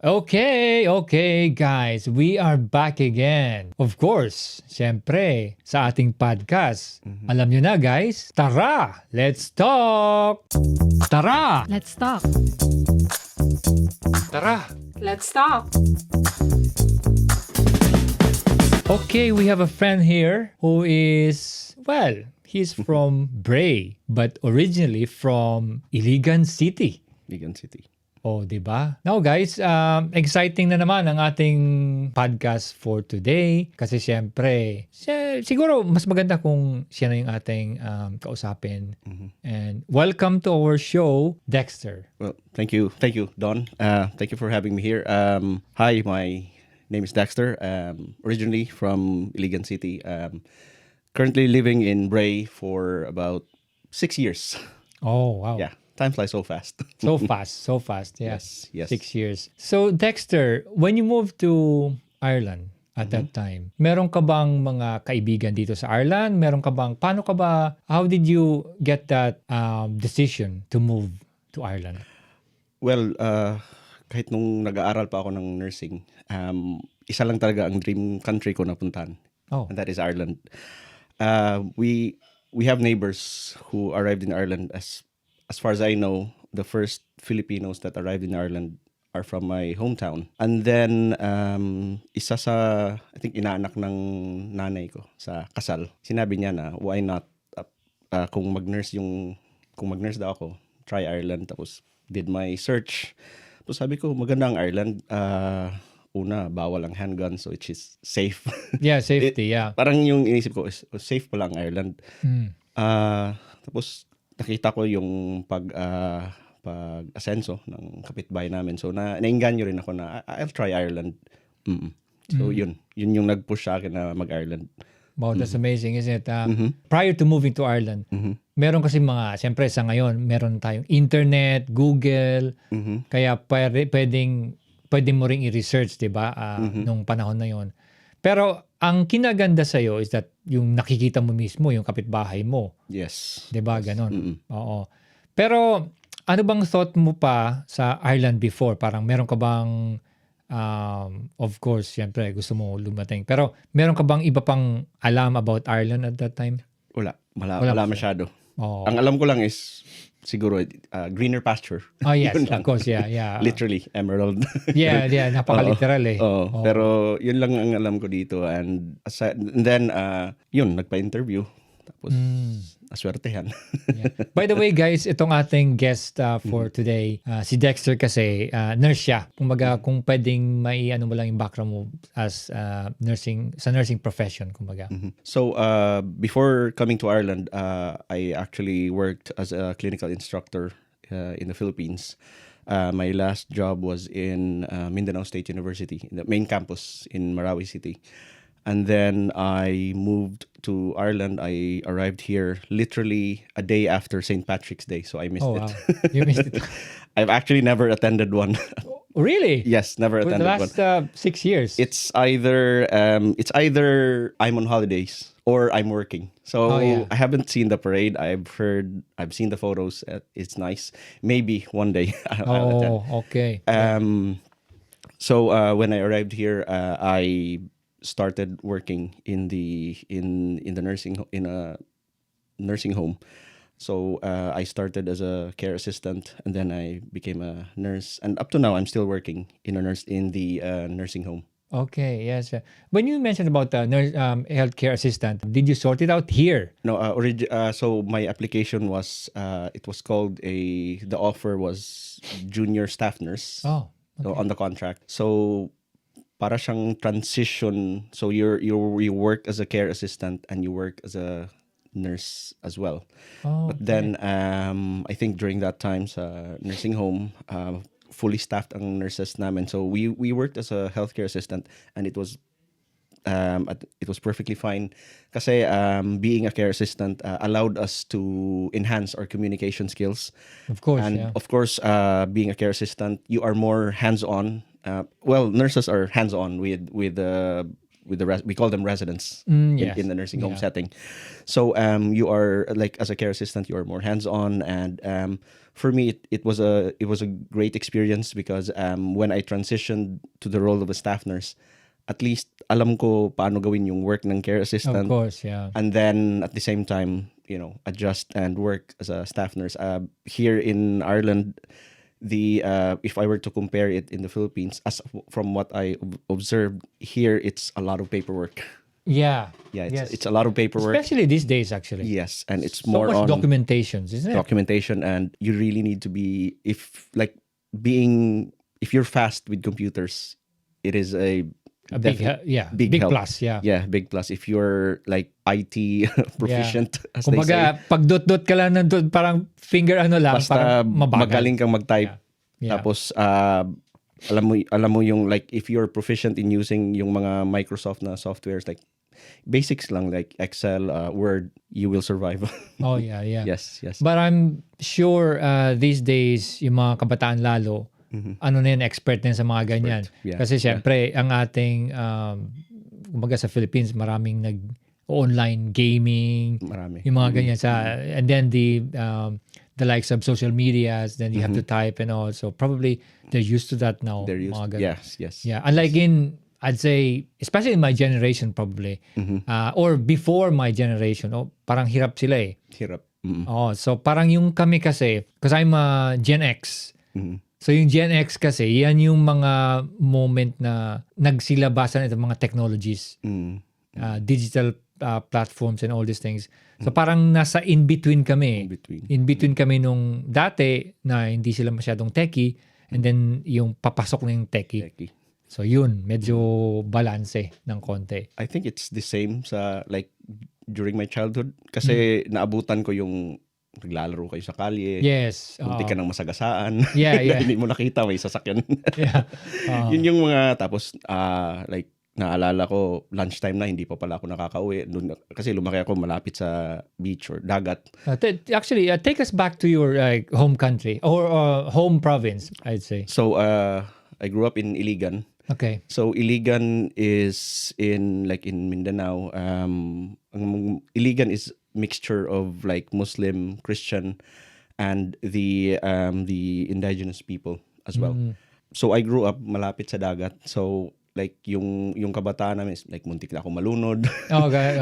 Okay, guys. We are back again. Of course, syempre, sa ating podcast. Alam nyo na, guys. Tara, let's talk! Tara! Let's talk. Tara! Let's talk. Okay, we have a friend here who is, well, he's from Bray, but originally from Iligan City. Iligan City. Oh, di ba? Now guys, exciting na naman ang ating podcast for today kasi syempre, siguro mas maganda kung siya na yung ating kausapin. And welcome to our show, Dexter. Well, thank you, Don. Thank you for having me here. Hi, my name is Dexter. Originally from Iligan City. Currently living in Bray for about 6 years. Oh, wow. Yeah, time flies so fast. So fast. Yeah. Yes. 6 years. So Dexter, when you moved to Ireland at that time, meron ka bang mga kaibigan dito sa Ireland? How did you get that decision to move to Ireland? Well, kahit nung nag-aaral pa ako ng nursing, isa lang talaga ang dream country ko na puntahan. Oh. And that is Ireland. We have neighbors who arrived in Ireland. As far as I know, the first Filipinos that arrived in Ireland are from my hometown. And then, isa sa, I think, inaanak ng nanay ko sa kasal. Sinabi niya na, why not, kung mag-nurse daw ako, try Ireland. Tapos, did my search. Tapos sabi ko, maganda ang Ireland. Una, bawal ang handgun, so which is safe. Yeah, safety, yeah. Parang yung inisip ko, safe pala ang Ireland. Tapos, nakita ko yung pag-asenso ng kapitbahay namin. So, nainganyo rin ako na, I'll try Ireland. So, yun yung nag-push sa akin na mag-Ireland. Wow, that's amazing, isn't it? Prior to moving to Ireland, meron kasi siyempre sa ngayon, meron tayong internet, Google, kaya pwede mo ring i-research, di ba, nung panahon na yon. Pero ang kinaganda sa'yo is that yung nakikita mo mismo, yung kapitbahay mo. Yes. Di ba, ganon? Oo. Pero ano bang thought mo pa sa Ireland before? Parang meron ka bang, of course, siyempre gusto mo lumating. Pero meron ka bang iba pang alam about Ireland at that time? Wala masyado. Oh. Ang alam ko lang is, siguro, greener pasture. Oh, yes, Yun of lang. course, yeah. Literally, emerald. Yeah, napaka-literal eh. Oo. Pero yun lang ang alam ko dito. And then, yun, nagpa-interview. Tapos, aswertehan. Yeah. By the way, guys, itong ating guest for today, si Dexter kasi, nurse siya. Kumbaga, kung pwedeng ano mo lang yung background mo as nursing profession, kumbaga. So, before coming to Ireland, I actually worked as a clinical instructor in the Philippines. My last job was in Mindanao State University, in the main campus in Marawi City. And then I moved to Ireland. I arrived here literally a day after St. Patrick's Day, so I missed it. Wow. You missed it. I've actually never attended one. Really? Yes, never For the attended last one. 6 years? It's either I'm on holidays or I'm working. So yeah. I haven't seen the parade. I've seen the photos. It's nice. Maybe one day I'll attend. Okay. So when I arrived here, I started working in a nursing home. So I started as a care assistant, and then I became a nurse. And up to now, I'm still working in the nursing home. Okay, yes. When you mentioned about the healthcare assistant, did you sort it out here? No, so my application was it was called the offer was junior staff nurse. Oh, So on the contract. So para siyang transition. So you work as a care assistant and you work as a nurse as well. Oh, But then I think during that time sa nursing home, fully staffed ang nurses namin. So we worked as a healthcare assistant, and it was perfectly fine kasi being a care assistant allowed us to enhance our communication skills. Of course, And yeah. of course, being a care assistant, you are more hands-on. Nurses are hands-on with with the we call them residents Yes. in the nursing home Yeah. setting. So you are like, as a care assistant, you are more hands-on, and for me it was a great experience because when I transitioned to the role of a staff nurse, at least alam ko paano gawin yung work ng care Of assistant, course, yeah. and then at the same time, adjust and work as a staff nurse. Here in Ireland, the if I were to compare it in the Philippines, as from what I observed here, it's a lot of paperwork. Yeah. Yeah, Yes. it's a lot of paperwork. Especially these days, actually. Yes, and it's So more much on documentations, isn't it? documentation, and you really need to be, if you're fast with computers, it is a A big, big help. plus, yeah. Yeah, big plus. If you're like IT proficient, as they say, Kumbaga, pag dot-dot ka lang ng dot, parang finger lang, basta parang mabagal. magaling kang mag-type. Yeah. Tapos alam mo yung, like, if you're proficient in using yung mga Microsoft na softwares, like basics lang, like Excel, Word, you will survive. Oh, yeah. Yes. But I'm sure these days, yung mga kabataan lalo, ano na yun, expert na yun sa mga ganyan. Yeah. Kasi syempre, ang ating, kumbaga sa Philippines, maraming online gaming, Marami. yung mga ganyan and then the likes of social medias, then you have to type and all. So probably they're used to that now. They're used. Mga ganyan. Yes. Yeah, unlike I'd say, especially in my generation probably, or before my generation, parang hirap sila eh. Hirap. So parang yung kami kasi, because I'm a Gen X, so yung Gen X kasi, yan yung mga moment na nagsilabasan itong mga technologies, digital platforms and all these things. So parang nasa in-between kami. In-between kami nung dati na hindi sila masyadong techie, and then yung papasok na yung techie. So yun, medyo balanse ng konti. I think it's the same sa, like, during my childhood. Kasi naabutan ko yung naglalaro kayo sa kalye. Yes. Munti ka ng masagasaan. Yeah. Na hindi mo nakita, may sasakyan. Yeah. Yun yung mga, tapos, like, naalala ko, lunchtime na, hindi pa pala ako nakakauwi. Kasi lumaki ako malapit sa beach or dagat. Actually, take us back to your home country or home province, I'd say. So, I grew up in Iligan. Okay. So Iligan is in Mindanao. Iligan is mixture of like Muslim, Christian, and the indigenous people as well. So I grew up malapit sa dagat. So like yung kabataan namin is like muntik na ako malunod. Okay.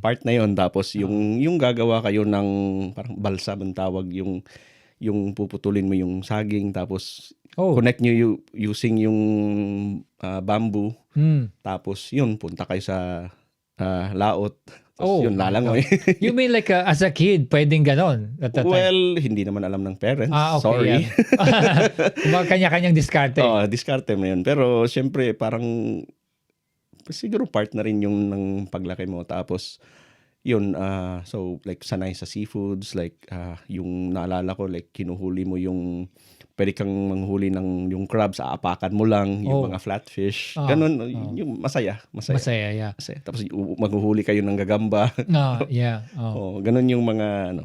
Part na yon. Tapos yung gagawa kayo ng parang balsa ang tawag, yung puputulin mo yung saging, tapos connect nyo using yung bamboo. Tapos yun, punta kayo sa laot. Tapos yun, lalangoy. You mean like as a kid, pwedeng ganon? Well, hindi naman alam ng parents. Okay, sorry. Yeah. Kanya-kanyang diskarte. Diskarte mo yun. Pero syempre, parang siguro part na rin yung ng paglaki mo. Tapos yun, so like sanay sa seafoods, like yung naalala ko, like kinuhuli mo yung, pwede kang manghuli ng yung crabs, aapakan mo lang, yung mga flatfish. Ganun, yung masaya. Masaya, yeah. Tapos maghuhuli kayo ng gagamba. Yeah. Ganun yung mga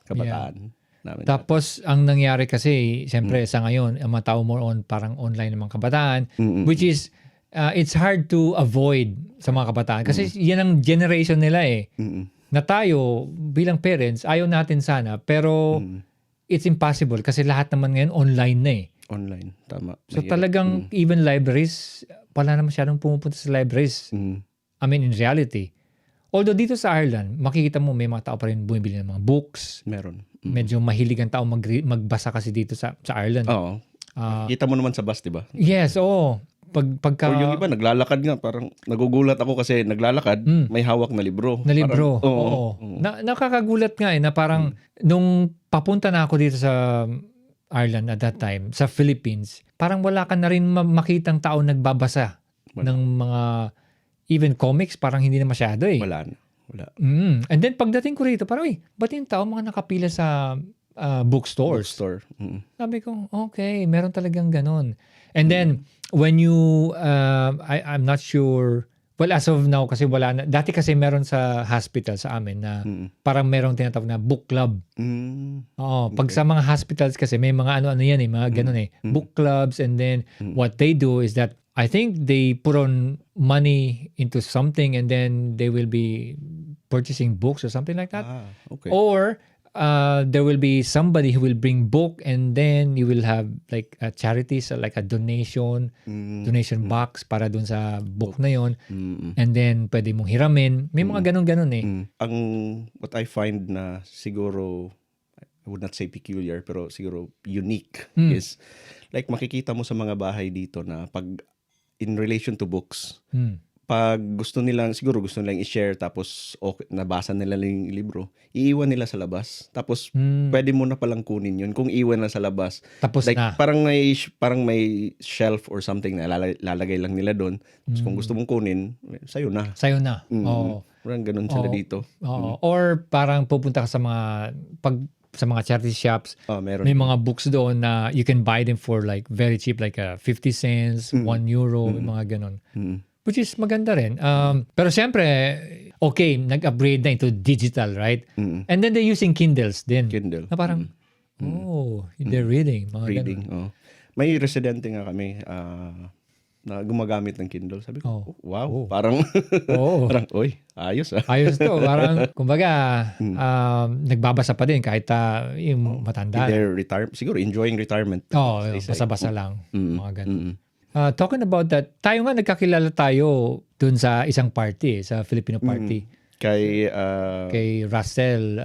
kabataan namin. Tapos, ang nangyari kasi, siyempre sa ngayon, ang mga tao more on parang online ng mga kabataan, which is, it's hard to avoid sa mga kabataan. Kasi yan ang generation nila eh. Na tayo, bilang parents, ayaw natin sana, pero it's impossible kasi lahat naman ngayon online na eh. Online, tama. So talagang even libraries, wala na masyadong pumupunta sa libraries. I mean, in reality. Although dito sa Ireland, makikita mo may mga tao pa rin bumibili ng mga books. Meron. Medyo mahilig ang tao magbasa kasi dito sa Ireland. Oo. Kita mo naman sa bus, di ba? Yes, oo. Pagka... Or yung iba, naglalakad nga. Parang nagugulat ako kasi naglalakad, may hawak na libro. Na libro, parang, oo. Nakakagulat nga eh, na parang nung papunta na ako dito sa Ireland at that time, sa Philippines, parang wala ka na rin makitang tao nagbabasa ng mga even comics, parang hindi na masyado eh. Wala. And then pagdating ko rito, parang ba't yung tao mga nakapila sa bookstores? Bookstore. Sabi ko, okay, meron talagang ganon. And then, when you, I'm not sure, well, as of now, kasi wala na, dati kasi meron sa hospital sa amin na parang merong tinatawag na book club. Pag sa mga hospitals kasi, may mga ano-ano yan eh, mga ganon eh. Book clubs, and then, what they do is that, I think they put on money into something and then they will be purchasing books or something like that. Okay. Or there will be somebody who will bring book and then you will have like a charities, like a donation box para dun sa book na yon. And then pwede mong hiramin. May mga ganun-ganun eh. What I find na siguro, I would not say peculiar, pero siguro unique is like makikita mo sa mga bahay dito na pag in relation to books, pag gusto nilang i-share tapos okay, nabasa nila yung libro, iiwan nila sa labas. Tapos pwede mo na palang kunin yun kung iwan na sa labas. Tapos like, na. Parang may shelf or something na lalagay lang nila doon. Tapos kung gusto mong kunin, sayo na. Sa'yo na. Oo. Parang ganun sila dito. Oo. Or parang pupunta ka sa mga charity shops, Meron. may mga books doon na you can buy them for like very cheap, like 50 cents, 1 euro, mga ganun. Which is maganda rin. Pero siyempre, okay, nag-upgrade na into digital, right? And then they're using Kindles din. Kindle. Na parang, they're reading. Mga Reading. ganun. May residente nga kami na gumagamit ng Kindle. Sabi ko, wow, parang, parang, oy, ayos ah. Ayos to. Parang, kumbaga, nagbabasa pa din kahit yung matanda. They're siguro enjoying retirement. Basa-basa lang. Mga ganun. Talking about that, tayo nga nagkakilala tayo dun sa isang party, sa Filipino party. Kay Russell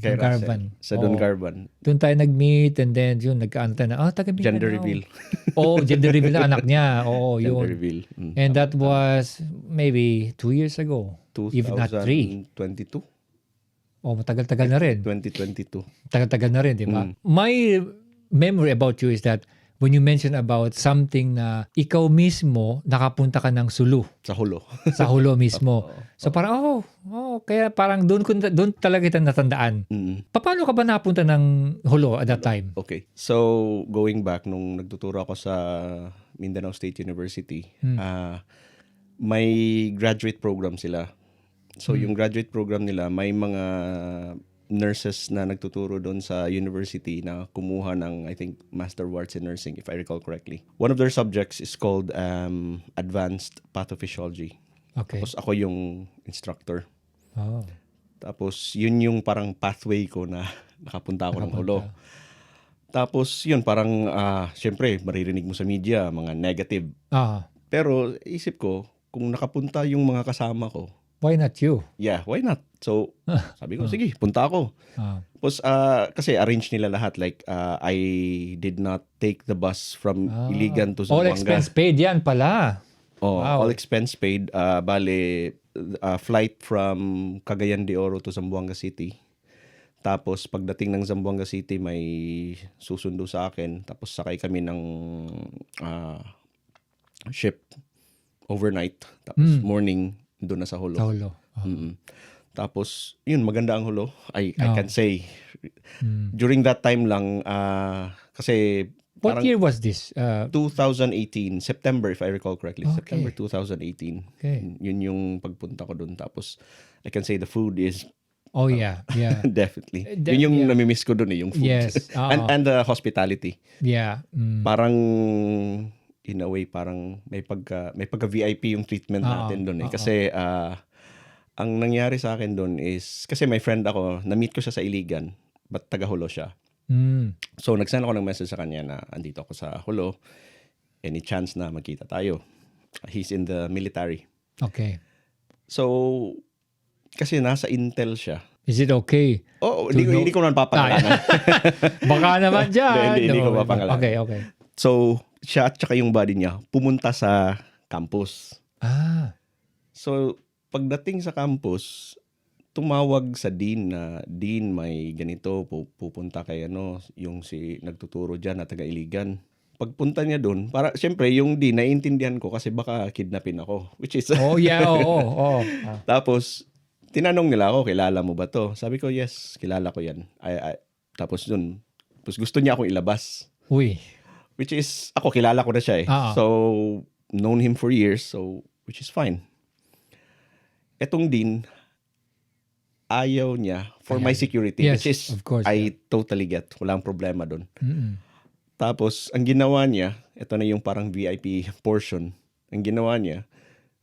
kay Garban. Russell, sa Don Garban. Doon tayo nag-meet and then yun, nagkaano tayo na, taga Mindanao. Gender reveal. Gender reveal na anak niya. Gender Yun. reveal. And that was maybe 2 years ago. If not 3. 2022. Matagal-tagal na rin. 2022. Tagal-tagal na rin, di ba? My memory about you is that when you mention about something na ikaw mismo nakapunta ka ng Sulu. Sa Hulo. Sa Hulo mismo. So parang, kaya parang doon talaga kita natandaan. Paano ka ba napunta ng Hulo at that time? Okay. So, going back, nung nagtuturo ako sa Mindanao State University, may graduate program sila. So, yung graduate program nila, may mga nurses na nagtuturo doon sa university na kumuha ng, I think, Master of Arts in Nursing, if I recall correctly. One of their subjects is called Advanced Pathophysiology. Okay. Tapos ako yung instructor. Oh. Tapos yun yung parang pathway ko na nakapunta ako ng Hulo. Tapos yun parang, syempre, maririnig mo sa media, mga negative. Pero isip ko, kung nakapunta yung mga kasama ko, why not you? Yeah, why not? So, sabi ko, sige, punta ako. Tapos, kasi arrange nila lahat. Like, I did not take the bus from Iligan to Zamboanga. All expense paid yan pala. Wow. All expense paid. Bale, flight from Cagayan de Oro to Zamboanga City. Tapos, pagdating ng Zamboanga City, may susundo sa akin. Tapos, sakay kami ng ship overnight. Tapos, morning, doon na sa Hulo. Sa Hulo. Tapos, yun, maganda ang Hulo. I can say. During that time lang, kasi... What year was this? 2018, September if I recall correctly. Okay. September 2018. Okay. Yun yung pagpunta ko doon. Tapos, I can say the food is... Oh, yeah. Definitely. Yun yung namimiss ko doon yung food. Yes. And the hospitality. Yeah. Parang... in a way parang may pagka VIP yung treatment natin doon kasi ang nangyari sa akin doon is kasi my friend ako, na-meet ko siya sa Iligan but taga Hulo siya. So nag-send ako ng message sa kanya na andito ako sa Hulo, any chance na magkita tayo. He's in the military. Okay. So kasi nasa Intel siya. Is it okay? Hindi ko naman papangalanan. Baka naman dyan. Hindi ko papangalanan. Okay. So siya at saka yung body niya pumunta sa campus. So, pagdating sa campus, tumawag sa dean na, Dean, may ganito, pupunta kay yung si nagtuturo dyan na taga Iligan. Pagpunta niya doon, syempre, yung dean, naiintindihan ko kasi baka kidnapin ako. Which is... Tapos, tinanong nila ako, kilala mo ba to? Sabi ko, yes, kilala ko yan. Tapos dun, gusto niya akong ilabas. Uy. Which is, ako kilala ko na siya eh. So, known him for years, so, which is fine. Etong din, ayaw niya for my security, yes, which is, of course, I totally get. Walang problema dun. Tapos, ang ginawa niya, ito na yung parang VIP portion. Ang ginawa niya,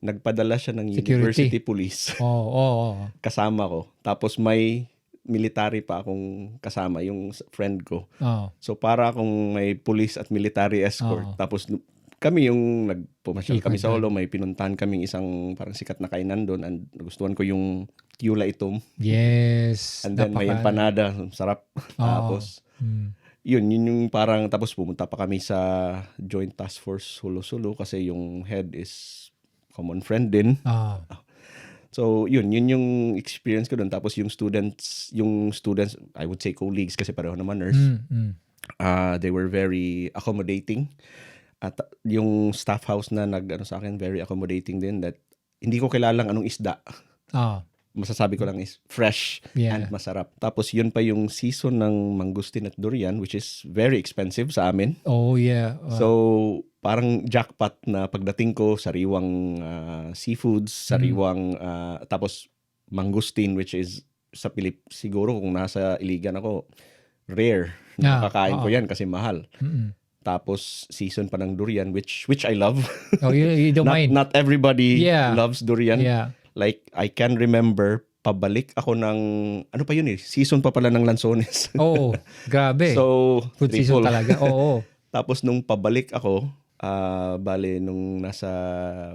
nagpadala siya ng Security. university police Oo. kasama ko. Tapos may military pa akong kasama, yung friend ko. Oo. So para akong may police at military escort. Oo. Tapos kami yung nagpumasyal kami Ikot sa Holo, may pinuntahan kaming isang parang sikat na kainan doon, and nagustuhan ko yung Tula Itom. Yes. And then may empanada, sarap. Tapos yun yung parang, tapos pumunta pa kami sa Joint Task Force Holo-Sulu kasi yung head is common friend din. So yun yung experience ko doon. Tapos yung students, I would say colleagues kasi pareho naman nurse. They were very accommodating. At yung staff house na sa akin, very accommodating din, that hindi ko kilalang anong isda. Masasabi ko lang is fresh and masarap. Tapos yun pa yung season ng mangustin at durian, which is very expensive sa amin. Oh yeah. So parang jackpot na pagdating ko, sariwang seafoods, sariwang tapos mangustin, which is sa siguro kung nasa Iligan ako, rare. Nakakain ko yan kasi mahal. Tapos season pa ng durian, which I love. Oh, you don't mind. Not everybody loves durian. Yeah. Like, I can remember, pabalik ako ng, ano pa yun season pa pala ng Lanzones. Oh, grabe. So, food season talaga. Oo. Tapos nung pabalik ako, bale, nung nasa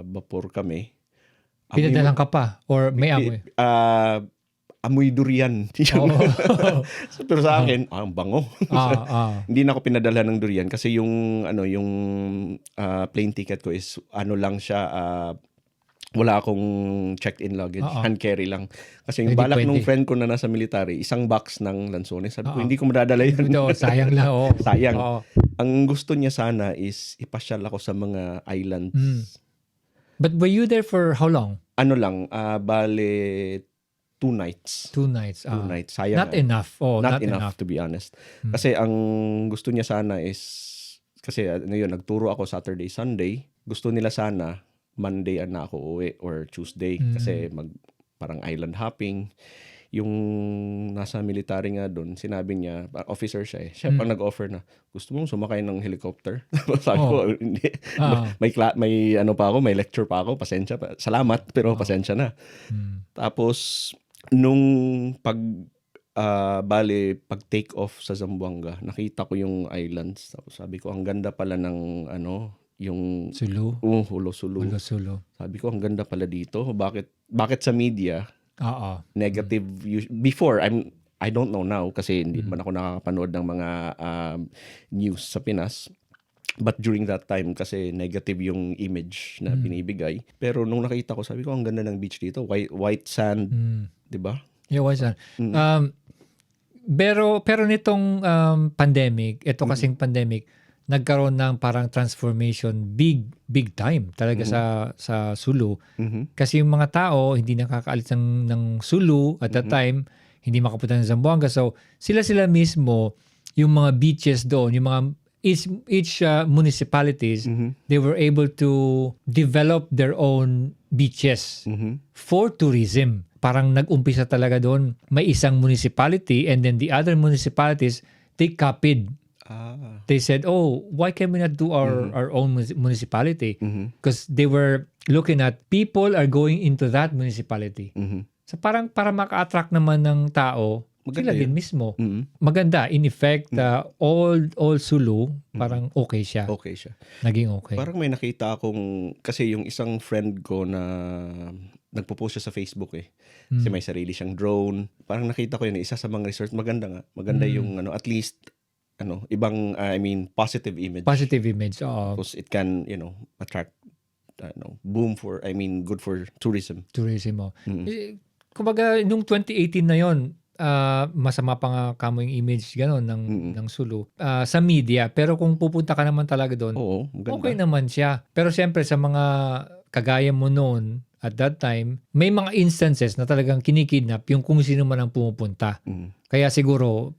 Bapor kami. Pinadalan ka pa? Or may amoy? Amoy durian. Pero sa akin, ang bango. Hindi na ako pinadala ng durian kasi yung plane ticket ko is lang siya, wala akong checked-in luggage. Hand carry lang. Kasi yung balak nung friend ko na nasa military, isang box ng Lanzones. Sabi ko, hindi ko madadala yan. Sayang lang. Sayang. Ang gusto niya sana is ipasyal ako sa mga islands. But were you there for how long? Bale, 2 nights. 2 nights. 2 nights. Sayang. Not enough. Not enough, to be honest. Kasi ang gusto niya sana is, kasi nagturo ako Saturday, Sunday. Gusto nila sana, Monday na ako uwi or Tuesday. Kasi parang island hopping. Yung nasa military nga doon, sinabi niya, officer siya Siya pang nag-offer na, gusto mong sumakay ng helicopter? Sabi ko, hindi. May may lecture pa ako, pasensya pa. Salamat, pero pasensya na. Tapos, nung pag take off sa Zamboanga, nakita ko yung islands. Tapos sabi ko, ang ganda pala ng yung Sulu. Holo-Sulu. Sabi ko, ang ganda pala dito. Bakit sa media negative before? I don't know now kasi hindi man ako nakakapanood ng mga news sa Pinas. But during that time kasi negative yung image na binibigay. Pero nung nakita ko, sabi ko, ang ganda ng beach dito. White sand, 'di ba? Yeah, white sand. Pero nitong pandemic, ito kasing pandemic, nagkaroon ng parang transformation big time talaga sa Sulu. Kasi yung mga tao hindi nakakaalis ng Sulu at that time, hindi makapunta ng Zamboanga. So sila mismo, yung mga beaches doon, yung mga each municipalities, they were able to develop their own beaches for tourism. Parang nag-umpisa talaga doon. May isang municipality and then the other municipalities, they copied. They said, why can we not do our own municipality? Because they were looking at people are going into that municipality. So parang para maka-attract naman ng tao, sila din mismo. Maganda. In effect, all Sulu, parang okay siya. Naging okay. Parang may nakita akong, kasi yung isang friend ko na nagpo-post siya sa Facebook Kasi may sarili siyang drone. Parang nakita ko yun, isa sa mga resort. Maganda nga. Maganda yung at least, ibang, positive image. Positive image, oo. Because it can, attract, boom for, good for tourism. Tourism, kumbaga, nung 2018 na yon, masama pa nga kamo yung image gano'n ng Sulu sa media. Pero kung pupunta ka naman talaga doon, okay naman siya. Pero siyempre, sa mga kagaya mo noon, at that time, may mga instances na talagang kinikidnap yung kung sino man ang pumupunta. Kaya siguro,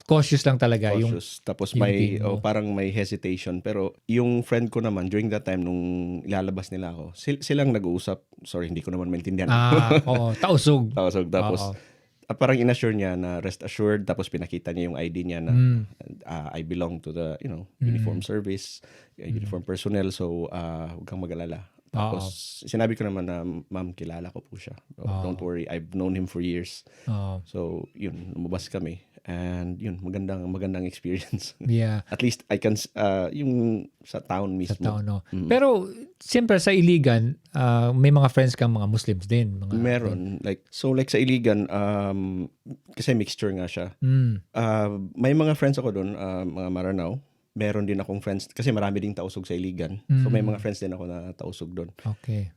cautious lang talaga. Tapos may parang may hesitation. Pero yung friend ko naman, during that time, nung ilalabas nila ako, silang nag-uusap. Sorry, hindi ko naman maintindihan. Tausog. Tapos, parang inassure niya na rest assured, tapos pinakita niya yung ID niya na I belong to the uniform service, uniform personnel, so huwag kang mag-alala. Tapos sinabi ko naman na, ma'am, kilala ko po siya. Don't worry, I've known him for years. So yun, lumabas kami. And yun, magandang experience. Yeah. At least I can, yung sa town mismo. Sa town, no? Pero, siyempre sa Iligan, may mga friends kang mga Muslims din. Meron. Like sa Iligan, kasi mixture nga siya. May mga friends ako doon, mga Maranao. Meron din akong friends, kasi marami ding tausog sa Iligan. So may mga friends din ako na tausog doon. Okay.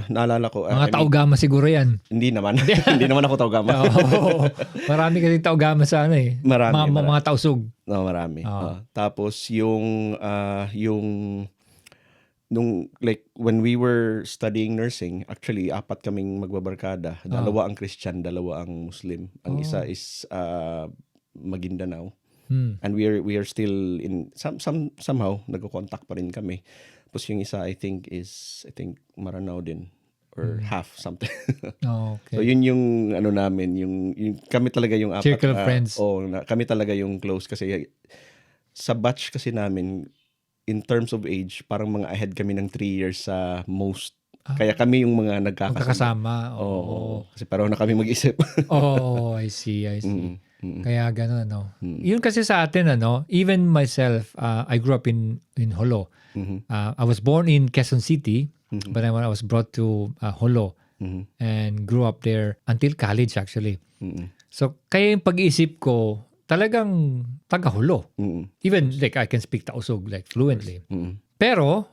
Naalala ko. Mga Taugama siguro yan. Hindi naman. Hindi naman ako Taugama. Marami kasi Taugama sa ano eh. Marami. Mga tausog. No, marami. Tapos yung nung like when we were studying nursing, actually 4 kaming magbabarkada. 2 ang Christian, 2 ang Muslim. Ang isa is Maguindanao. And we are still in somehow nagko-contact pa rin kami. Tapos yung isa I think Maranao din or half something. Okay. So yun yung ano namin, yung kami talaga yung 4 circle of friends. Kami talaga yung close kasi sa batch kasi namin in terms of age, parang mga ahead kami ng 3 years sa most. Kaya kami yung mga nagkakasama. Oo. Kasi pareho na kami mag-isip. I see. Kaya gano'n, no? Yun kasi sa atin, even myself, I grew up in Jolo. I was born in Quezon City, but I was brought to Jolo and grew up there until college actually. So, kaya yung pag-iisip ko, talagang taga-Jolo. Even, like, I can speak Tausug, like, fluently. Pero,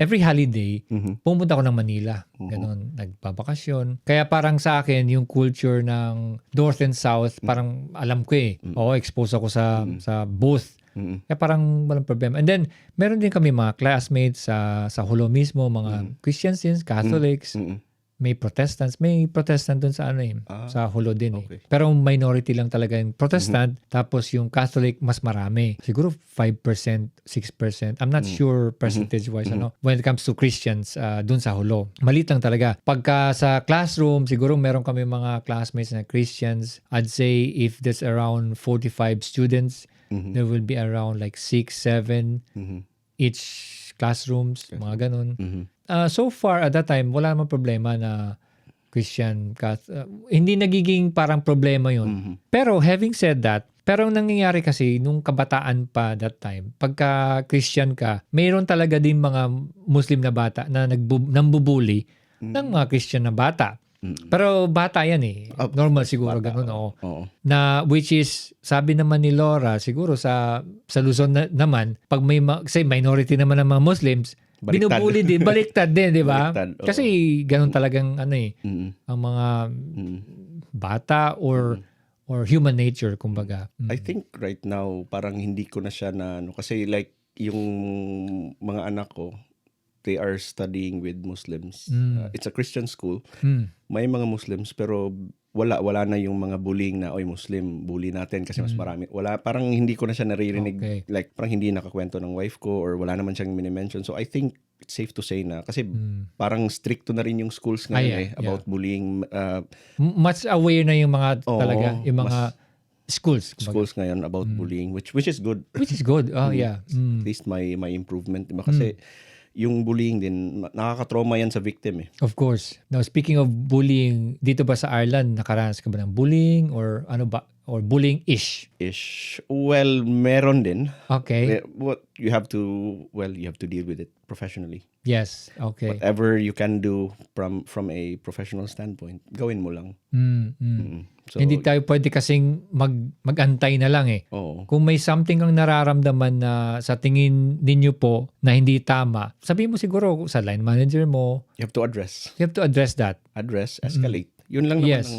every holiday, pumunta ako ng Manila. Ganon, nagbabakasyon. Kaya parang sa akin, yung culture ng North and South, parang alam ko eh. Oo, exposed ako sa both. Kaya parang walang problema. And then, meron din kami mga classmates sa Jolo mismo, mga Christians din, Catholics. May Protestants. May Protestant dun sa sa Jolo din okay. Pero minority lang talaga yung Protestant. Tapos yung Catholic, mas marami. Siguro 5%, 6%. I'm not sure percentage-wise. When it comes to Christians dun sa Jolo. Maliit lang talaga. Pagka sa classroom, siguro meron kami mga classmates na Christians. I'd say if there's around 45 students, there will be around like 6, 7 each classrooms. Mga ganun. So far, at that time, wala namang problema na Christian, hindi nagiging parang problema yun. Pero having said that, pero ang nangyayari kasi nung kabataan pa that time, pagka Christian ka, mayroon talaga din mga Muslim na bata na nambubuli ng mga Christian na bata. Pero bata yan eh. Normal siguro ganun. Na which is, sabi naman ni Laura, siguro sa Luzon naman, pag may say minority naman ng mga Muslims, binubuli din, baliktad din, di ba? Kasi ganun talagang ang mga bata or human nature, kumbaga. I think right now, parang hindi ko na siya kasi like yung mga anak ko, they are studying with Muslims. It's a Christian school. May mga Muslims pero wala na yung mga bullying na Muslim, bully natin kasi mas marami. Wala, parang hindi ko na siya naririnig. Okay. Like parang hindi nakakwento ng wife ko or wala naman siyang mini-mention. So I think it's safe to say na kasi parang stricto na rin yung schools ngayon about bullying. Much aware na yung mga talaga, yung mga schools ngayon about bullying which is good. Which is good. Yeah. At least may improvement, diba? Kasi yung bullying din, nakaka-trauma yan sa victim eh. Of course. Now, speaking of bullying, dito ba sa Ireland, nakaranas ka ba ng bullying or ano ba? Or bullying-ish? Well, meron din. Okay. What you have to deal with it professionally. Yes. Okay. Whatever you can do from a professional standpoint, gawin mo lang. So, hindi tayo pwede kasing mag-antay na lang eh. Kung may something kang nararamdaman na sa tingin ninyo po na hindi tama, sabihin mo siguro sa line manager mo. You have to address. You have to address that. Escalate. Yun lang naman. Yes.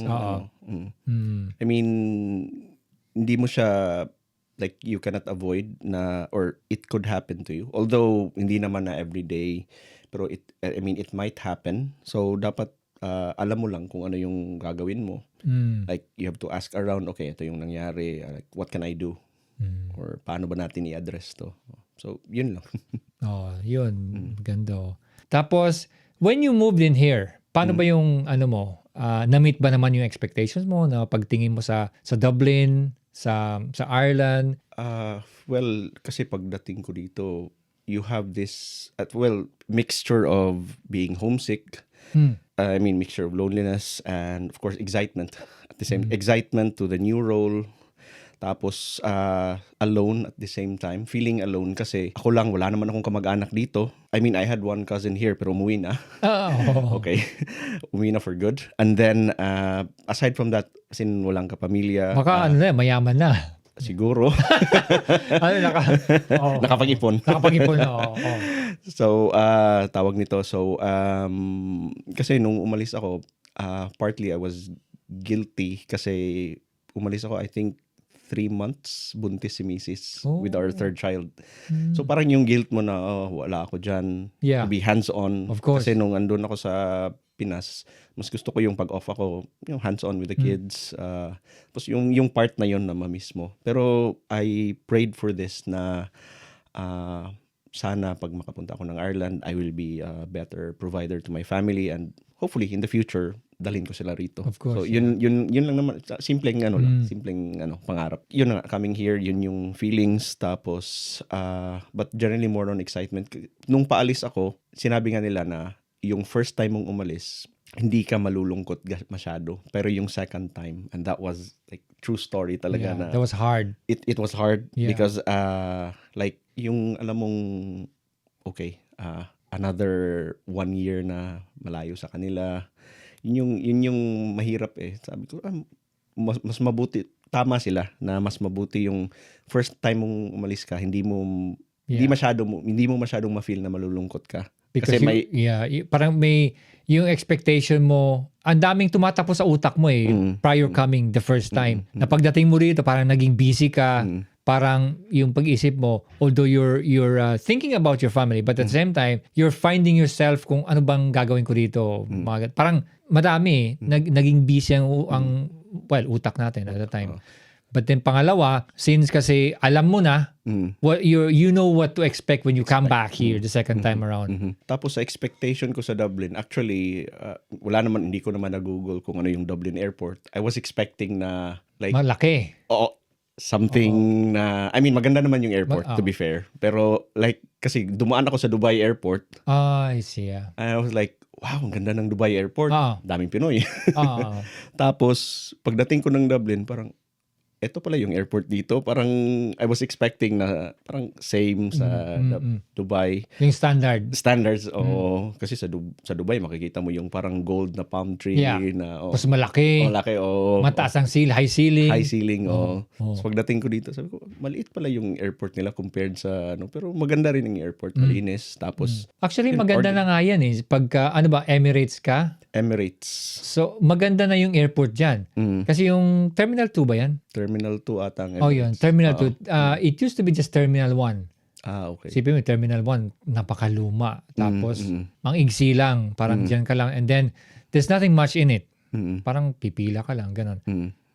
I mean, hindi mo siya, like, you cannot avoid na, or it could happen to you. Although, hindi naman na everyday, pero it might happen. So, dapat alam mo lang kung ano yung gagawin mo. Like, you have to ask around, okay, ito yung nangyari. Like, what can I do? Or paano ba natin i-address to? So, yun lang. Yun. Ganda. Tapos, when you moved in here, paano ba yung, na-meet ba naman yung expectations mo na pagtingin mo sa Dublin, sa Ireland? Well, kasi pagdating ko dito, you have this, mixture of being homesick. I mean, mixture of loneliness and of course excitement. At the same excitement to the new role. Tapos alone at the same time, feeling alone kasi ako lang, wala naman akong kamag-anak dito. I mean, I had one cousin here pero umuwi na. Oh. Okay. Umuwi na for good. And then aside from that, sin walang kapamilya. Baka mayaman na. Siguro. Nakapag-ipon. Nakapag-ipon, oo. So, tawag nito. So, kasi nung umalis ako, partly I was guilty kasi umalis ako, I think, 3 months buntis si Mrs. with our third child. So, parang yung guilt mo na, wala ako dyan. Yeah. To be hands-on. Of course. Kasi nung andun ako sa Pinas, mas gusto ko yung pag-off ako, yung hands-on with the kids. Tapos yung part na yon na ma-miss mo. Pero I prayed for this na sana pag makapunta ako ng Ireland, I will be a better provider to my family and hopefully in the future, dalhin ko sila rito. Of course. So yun lang naman, simpleng pangarap. Yun na, coming here, yun yung feelings. Tapos, but generally more on excitement. Nung paalis ako, sinabi nga nila na yung first time mong umalis, hindi ka malulungkot masyado. Pero yung second time, and that was like true story talaga na. That was hard. It was hard because like yung alam mong okay, another 1 year na malayo sa kanila. Yun yung mahirap eh. Sabi ko, mas mabuti, tama sila na mas mabuti yung first time mong umalis ka, hindi mo masyadong ma-feel na malulungkot ka. Because kasi parang may yung expectation mo, ang daming tumatapos sa utak mo prior coming the first time. Na pagdating mo rito, parang naging busy ka. Parang yung pag-isip mo, although you're thinking about your family, but at the same time, you're finding yourself kung ano bang gagawin ko dito. Parang madami, naging busy ang utak natin at the time. But then pangalawa, since kasi alam mo na, you know what to expect when you come back here the second time around. Tapos sa expectation ko sa Dublin, actually, hindi ko naman na-google kung ano yung Dublin airport. I was expecting na like... Malaki. Something na, I mean, maganda naman yung airport to be fair. Pero like, kasi dumaan ako sa Dubai airport. I see, yeah. I was like, wow, ang ganda ng Dubai airport. Daming Pinoy. Tapos, pagdating ko ng Dublin, parang, eto pala yung airport dito. Parang, I was expecting na parang same sa Dubai. Yung standards, oo. Kasi sa Dubai, makikita mo yung parang gold na palm tree. Na, mas malaki. Malaki, oo. Mataas ang high ceiling. High ceiling, oo. So, pagdating ko dito, sabi ko, maliit pala yung airport nila compared sa, pero maganda rin yung airport. Malinis. Tapos, actually, maganda na nga yan eh. Pagka, Emirates ka? Emirates. So, maganda na yung airport dyan. Kasi yung Terminal 2 ba yan? Terminal 2 ata ang Emirates. Yun. Terminal 2. It used to be just Terminal 1. Okay. Sipin mo, Terminal 1, napakaluma. Tapos, ang igsi lang. Parang dyan ka lang. And then, there's nothing much in it. Parang pipila ka lang. Ganon.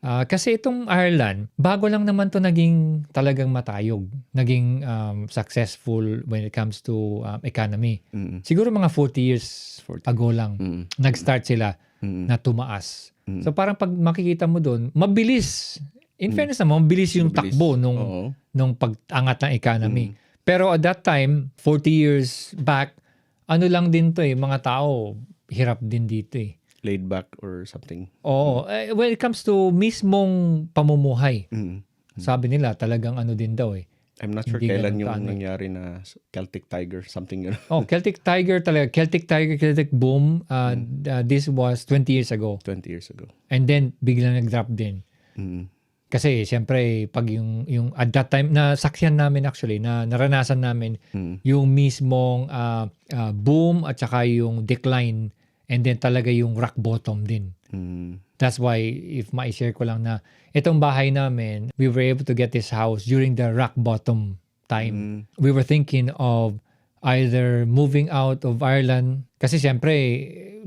Kasi itong Ireland, bago lang naman to naging talagang matayog. Naging successful when it comes to economy. Siguro mga 40 years ago lang, nag-start sila na tumaas. So parang pag makikita mo doon, mabilis. In fairness naman, mabilis yung takbo nung pag-angat ng economy. Pero at that time, 40 years back, ano lang din to mga tao, hirap din dito Laid back or something. When it comes to mismong pamumuhay, sabi nila talagang ano din daw I'm not sure kailan yung nangyari na Celtic Tiger, something yun. Celtic Tiger talaga. Celtic boom. This was 20 years ago. 20 years ago. And then, biglang nag-drop din. Kasi, siyempre, pag yung at that time, nasaksihan namin actually, na naranasan namin, yung mismong boom at saka yung decline and then talaga yung rock bottom din. That's why, if ma-share ko lang na, itong bahay namin, we were able to get this house during the rock bottom time. We were thinking of either moving out of Ireland. Kasi siyempre,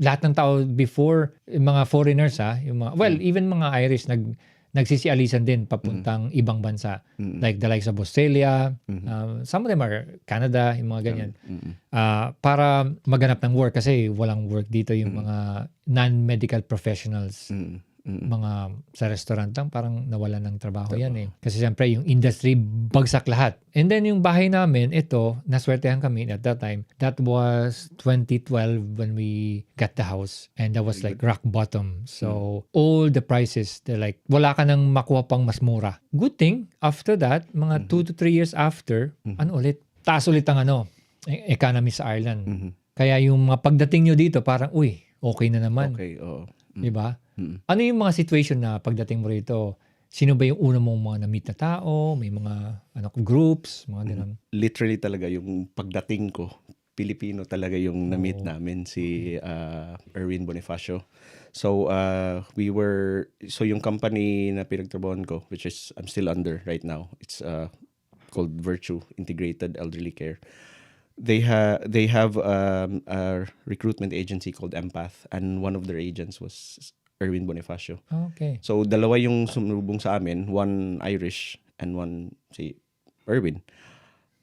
lahat ng tao before, yung mga foreigners, yung mga, even mga Irish, nagsisialisan din papuntang ibang bansa. Like the likes of Australia, some of them are Canada, yung mga ganyan. Para maganap ng work kasi walang work dito yung mga non-medical professionals. Mga sa restaurant lang parang nawalan ng trabaho yan eh. Kasi siyempre yung industry bagsak lahat. And then yung bahay namin, ito, naswertehan kami at that time. That was 2012 when we got the house. And that was like rock bottom. So all the prices, they're like, wala ka nang makuha pang mas mura. Good thing, after that, mga 2 to 3 years after, taas ulit ang economy sa Ireland. Kaya yung mga pagdating nyo dito, parang, uy, okay na naman. Okay, oo. Diba? Ano yung mga situation na pagdating mo rito? Sino ba yung una mong mga na-meet na tao? May mga groups? Mga ganun. Literally talaga yung pagdating ko, Pilipino talaga yung na-meet namin, si Erwin Bonifacio. So, yung company na pinagtrabahoan ko, which is I'm still under right now, it's called Virtue Integrated Elderly Care. They have a recruitment agency called Empath, and one of their agents was Erwin Bonifacio. Okay. So, dalawa yung sumubong sa amin, one Irish and one si Erwin.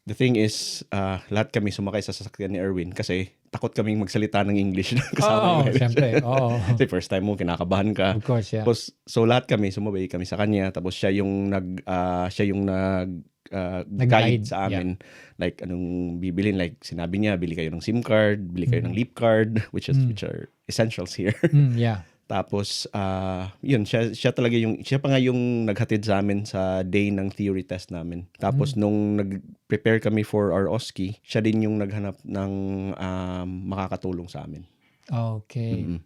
The thing is, lahat kami sumakay sa sasakyan ni Erwin kasi takot kaming magsalita ng English kasama ng Irish. Siyempre. Oo. Kasi first time mo, kinakabahan ka. Of course, yeah. Tapos, so lahat kami, sumabay kami sa kanya. Tapos siya yung guide sa amin. Like, anong bibilin. Like, sinabi niya, bili kayo ng SIM card, bili kayo ng Leap card, which are essentials here. Yeah. Tapos, yun, siya pa nga yung naghatid sa amin sa day ng theory test namin. Tapos, nung nag-prepare kami for our OSCE, siya din yung naghanap ng makakatulong sa amin. Okay.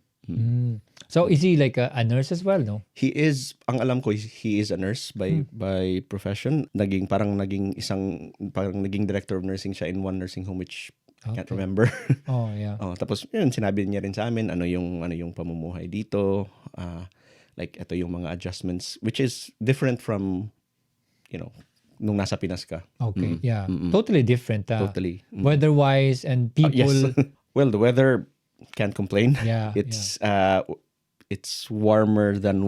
So, is he like a nurse as well, no? He is, ang alam ko, he is a nurse by profession. Parang naging director of nursing siya in one nursing home, which I can't remember. Oh, yeah. Tapos yun, sinabi niya rin sa amin ano yung pamumuhay dito. Like ito yung mga adjustments which is different from nung nasa Pinas ka. Okay, yeah. Totally different. Totally. Weather-wise and people. Yes. Well, the weather can't complain. Yeah. It's warmer than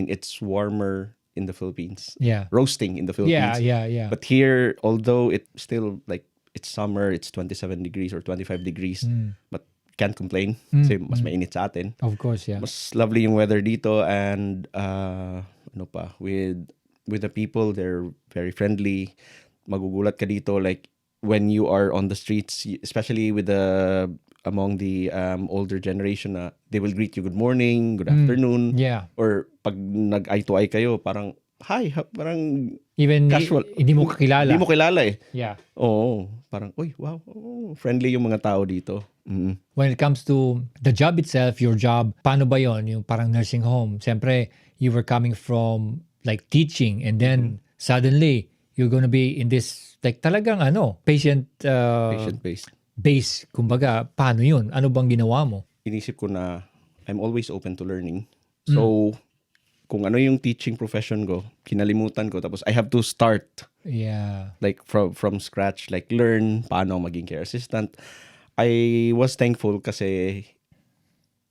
it's warmer in the Philippines. Yeah. Roasting in the Philippines. Yeah. But here, although it's still like it's summer, it's 27 degrees or 25 degrees, but can't complain kasi mas mainit sa atin. Of course, yeah. Mas lovely yung weather dito and with the people, they're very friendly. Magugulat ka dito like when you are on the streets, especially with among the older generation they will greet you good morning, good afternoon. Yeah. Or pag nag-eye to eye kayo, parang hi, parang even casual. Hindi mo kakilala. Hindi mo kilala eh. Yeah. Oo, parang wow, friendly yung mga tao dito. When it comes to the job itself, your job, paano ba yon? Yung parang nursing home. Siyempre, you were coming from like teaching and then suddenly you're gonna be in this like talagang Patient-based. Base. Kumbaga, paano yun? Ano bang ginawa mo? Inisip ko na I'm always open to learning. So, kung ano yung teaching profession ko, kinalimutan ko. Tapos, I have to start. Yeah. Like, from scratch. Like, learn paano maging care assistant. I was thankful kasi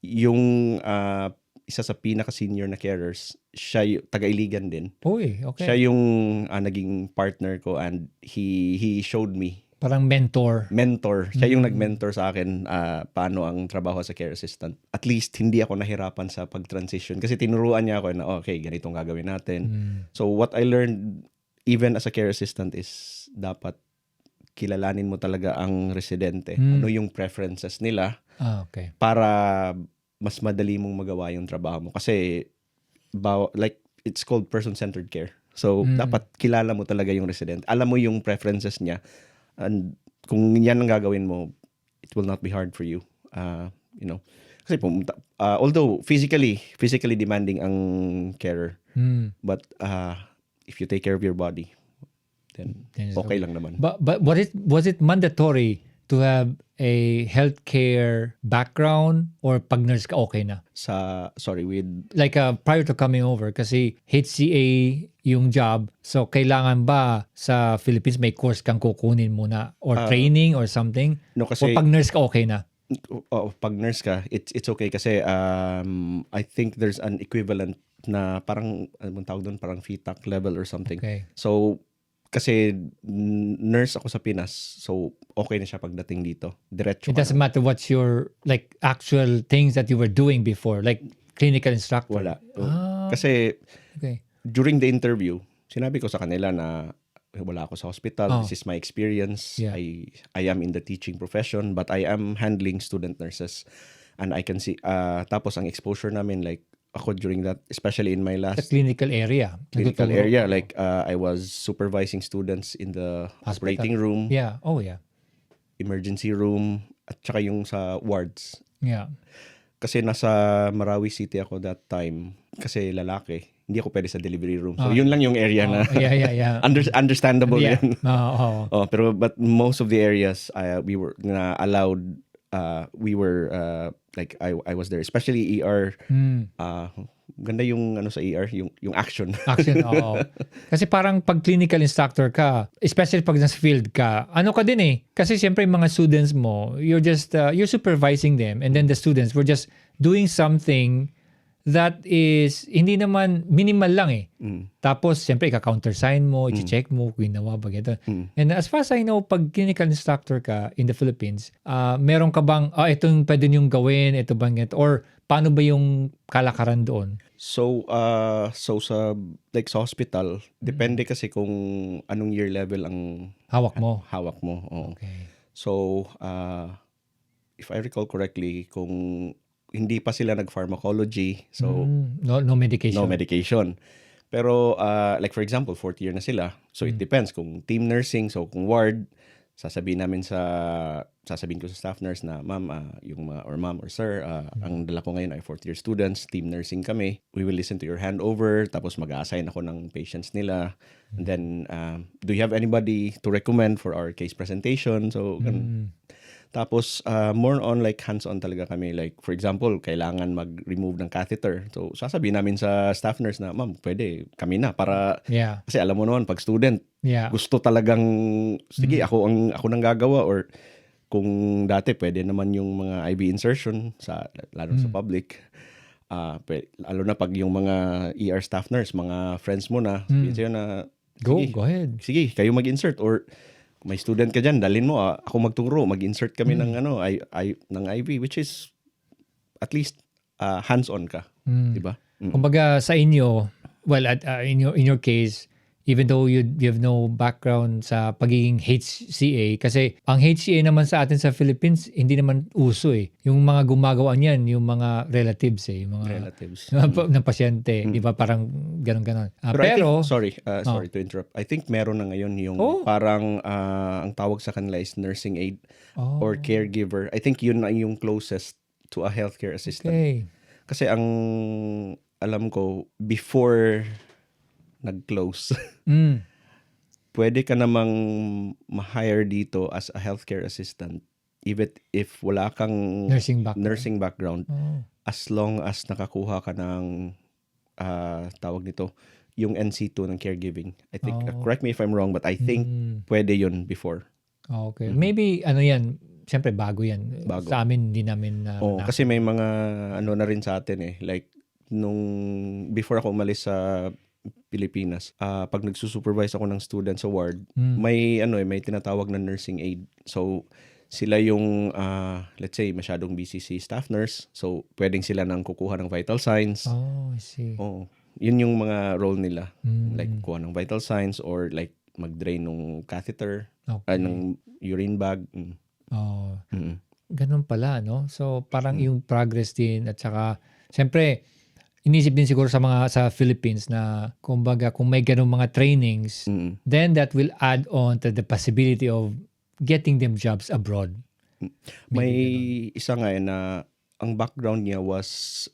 yung isa sa pinaka-senior na carers, siya taga-Iligan din. Uy, okay. Siya yung naging partner ko and he showed me. Parang mentor. Siya yung nag-mentor sa akin paano ang trabaho sa care assistant. At least, hindi ako nahirapan sa pag-transition. Kasi tinuruan niya ako na, okay, ganitong gagawin natin. So, what I learned, even as a care assistant, is dapat kilalanin mo talaga ang residente. Ano yung preferences nila. Okay. Para mas madali mong magawa yung trabaho mo. Kasi, like, it's called person-centered care. So, dapat kilala mo talaga yung residente. Alam mo yung preferences niya. And kung yan ang gagawin mo, it will not be hard for you. Kasi although physically demanding ang carer, but if you take care of your body, then okay lang naman. But was it mandatory to have a healthcare background or pag nurse ka okay na? Like prior to coming over kasi HCA yung job, so kailangan ba sa Philippines may course kang kukunin muna or training or something? No, kasi or pag nurse ka okay na? pag nurse ka, it's okay kasi I think there's an equivalent na parang ano bang tawag doon, parang FETAC level or something. Okay. So kasi nurse ako sa Pinas, so okay na siya pagdating dito. Diretso It ka doesn't na. matter what's your like actual things that you were doing before, like clinical instructor. Wala. Ah, Kasi okay. during the interview, sinabi ko sa kanila na wala ako sa hospital. Oh. This is my experience. Yeah. I am in the teaching profession, but I am handling student nurses. And I can see, tapos ang exposure namin, like, ako during that, especially in my Sa last clinical area. clinical Nagtuturo. area, like, I was supervising students in the Hospital. operating room, Yeah. Oh, yeah. emergency room, at saka yung sa wards. Yeah. Kasi nasa Marawi City ako that time. Kasi lalaki. Hindi ako pwede sa delivery room. So, yun lang yung area na Yeah. understandable Yeah. yun. Oh. Pero but most of the areas we were na allowed like I was there, especially ER. Ganda yung ano sa ER, yung action. Action, oo. Kasi parang pag clinical instructor ka, especially pag nasa field ka, ano ka din eh. Kasi siyempre yung mga students mo, you're just, you're supervising them and then the students were just doing something that is, hindi naman, minimal lang eh. Tapos, siyempre, ika-countersign mo, i-check mo, kung ginawa ba, gito. And as far as I know, pag clinical instructor ka in the Philippines, meron ka bang, ito yung pwede niyong gawin, ito bang ito, or paano ba yung kalakaran doon? So sa like sa hospital, depende kasi kung anong year level ang Hawak mo. hawak mo. Oo. Okay. So if I recall correctly, kung hindi pa sila nag-pharmacology, so No medication. no medication. Pero like for example, fourth year na sila. So it depends kung team nursing, so kung ward, sasabihin ko sa staff nurse na ma'am, yung or ma'am or sir, ang dala ko ngayon ay fourth year students, team nursing kami. We will listen to your handover, tapos mag-assign ako ng patients nila. And then do you have anybody to recommend for our case presentation? So ganun. Tapos, more on like hands-on talaga kami. Like, for example, kailangan mag-remove ng catheter. So, sasabihin namin sa staff nurse na, ma'am, pwede, kami na. Para, Yeah. kasi alam mo naman, pag student, Yeah. gusto talagang, sige, ako nang gagawa. Or, kung dati, pwede naman yung mga IV insertion, lalo sa public. Lalo na pag yung mga ER staff nurse, mga friends mo na, sabihin sa'yo na, Go ahead. sige, kayo mag-insert. Or, may student ka dyan, dalhin mo, ako magturo, mag-insert kami ng ng IV, which is at least hands-on ka, di ba? Kumbaga sa inyo, well, in your case, even though you have no background sa pagiging HCA, kasi ang HCA naman sa atin sa Philippines, hindi naman uso eh. Yung mga gumagawa niyan, yung mga relatives eh. Yung mga Relatives. ng pasyente. Di ba parang ganon-ganon. Pero I Pero, think, sorry to interrupt. I think meron na ngayon yung parang ang tawag sa kanila is nursing aide or caregiver. I think yun na yung closest to a healthcare assistant. okay. Kasi ang alam ko, before nag-close, pwede ka namang ma-hire dito as a healthcare assistant even if wala kang nursing background, as long as nakakuha ka ng tawag nito, yung NC2 ng caregiving. I think, correct me if I'm wrong, but I think pwede yun before. Okay. Maybe, ano yan, siyempre bago yan. Bago. Sa amin, hindi namin Kasi may mga ano na rin sa atin eh. Like, before ako umalis sa Pilipinas, pag nagsusupervise ako ng student sa ward, may tinatawag na nursing aide. So, sila yung, let's say, masyadong busy si staff nurse. So, pwedeng sila nang kukuha ng vital signs. Oh, I see. Yun yung mga role nila. Like, kuha ng vital signs or like, mag-drain ng catheter, ng urine bag. Ganun pala, no? So, parang yung progress din at saka, siyempre, inisip din siguro sa Philippines na kumbaga kung may ganung mga trainings, then that will add on to the possibility of getting them jobs abroad. May isa nga na ang background niya was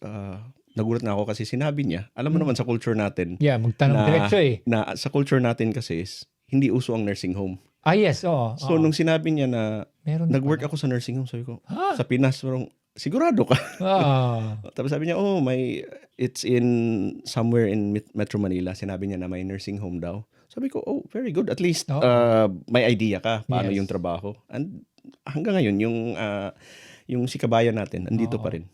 nagulat na ako kasi sinabi niya, alam mo naman sa culture natin. Yeah, magtanong diretso eh. Na sa culture natin kasi is, hindi uso ang nursing home. Yes, oo. So nung sinabi niya na nag-work ako sa nursing home, sabi ko, sa Pinas, sigurado ka? Tapos sabi niya, it's in somewhere in Metro Manila. Sinabi niya na may nursing home daw. Sabi ko, very good. At least may idea ka paano yung trabaho. And hanggang ngayon, yung si kabayan natin, andito pa rin.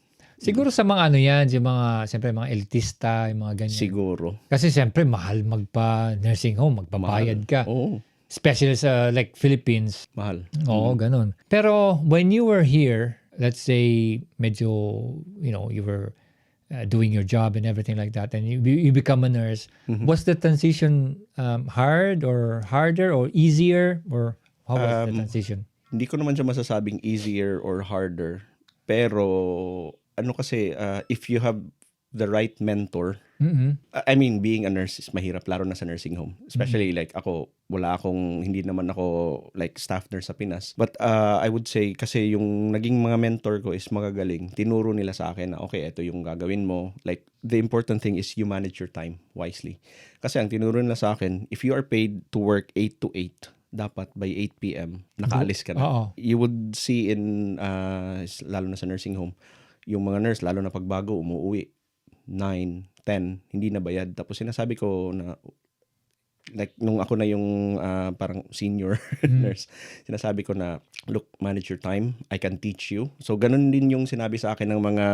Siguro sa mga ano yan, yung mga, siyempre mga elitista, yung mga ganyan. Siguro. Kasi siyempre mahal magpa-nursing home, magbabayad ka. Oo, Especially sa like Philippines. mahal. Oo, ganun. Pero when you were here, let's say medyo, you were doing your job and everything like that, and you become a nurse, was the transition hard or harder or easier? Or how was the transition? Hindi ko naman siya masasabing easier or harder. Pero, ano kasi, if you have the right mentor, I mean, being a nurse is mahirap, lalo na sa nursing home. Especially like ako, hindi naman ako like staff nurse sa Pinas. But I would say, kasi yung naging mga mentor ko is magagaling. Tinuro nila sa akin na, okay, ito yung gagawin mo. Like, the important thing is you manage your time wisely. Kasi ang tinuro nila sa akin, if you are paid to work 8 to 8, dapat by 8 p.m. nakaalis ka na. Oo. You would see in, lalo na sa nursing home, yung mga nurse, lalo na pagbago, umuwi 9, 10, hindi na bayad. Tapos sinasabi ko na, like, nung ako na yung parang senior nurse, sinasabi ko na, look, manage your time. I can teach you. So, ganun din yung sinabi sa akin ng mga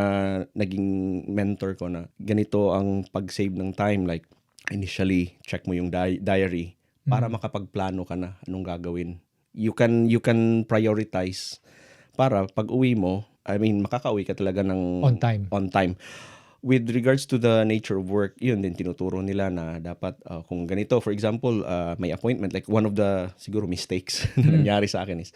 naging mentor ko na ganito ang pag-save ng time. Like, initially, check mo yung diary para makapagplano ka na anong gagawin. You can prioritize para pag uwi mo, I mean, makakauwi ka talaga ng On time. On time. With regards to the nature of work, yun din tinuturo nila na dapat kung ganito, for example, may appointment, like one of the siguro mistakes na nangyari sa akin is,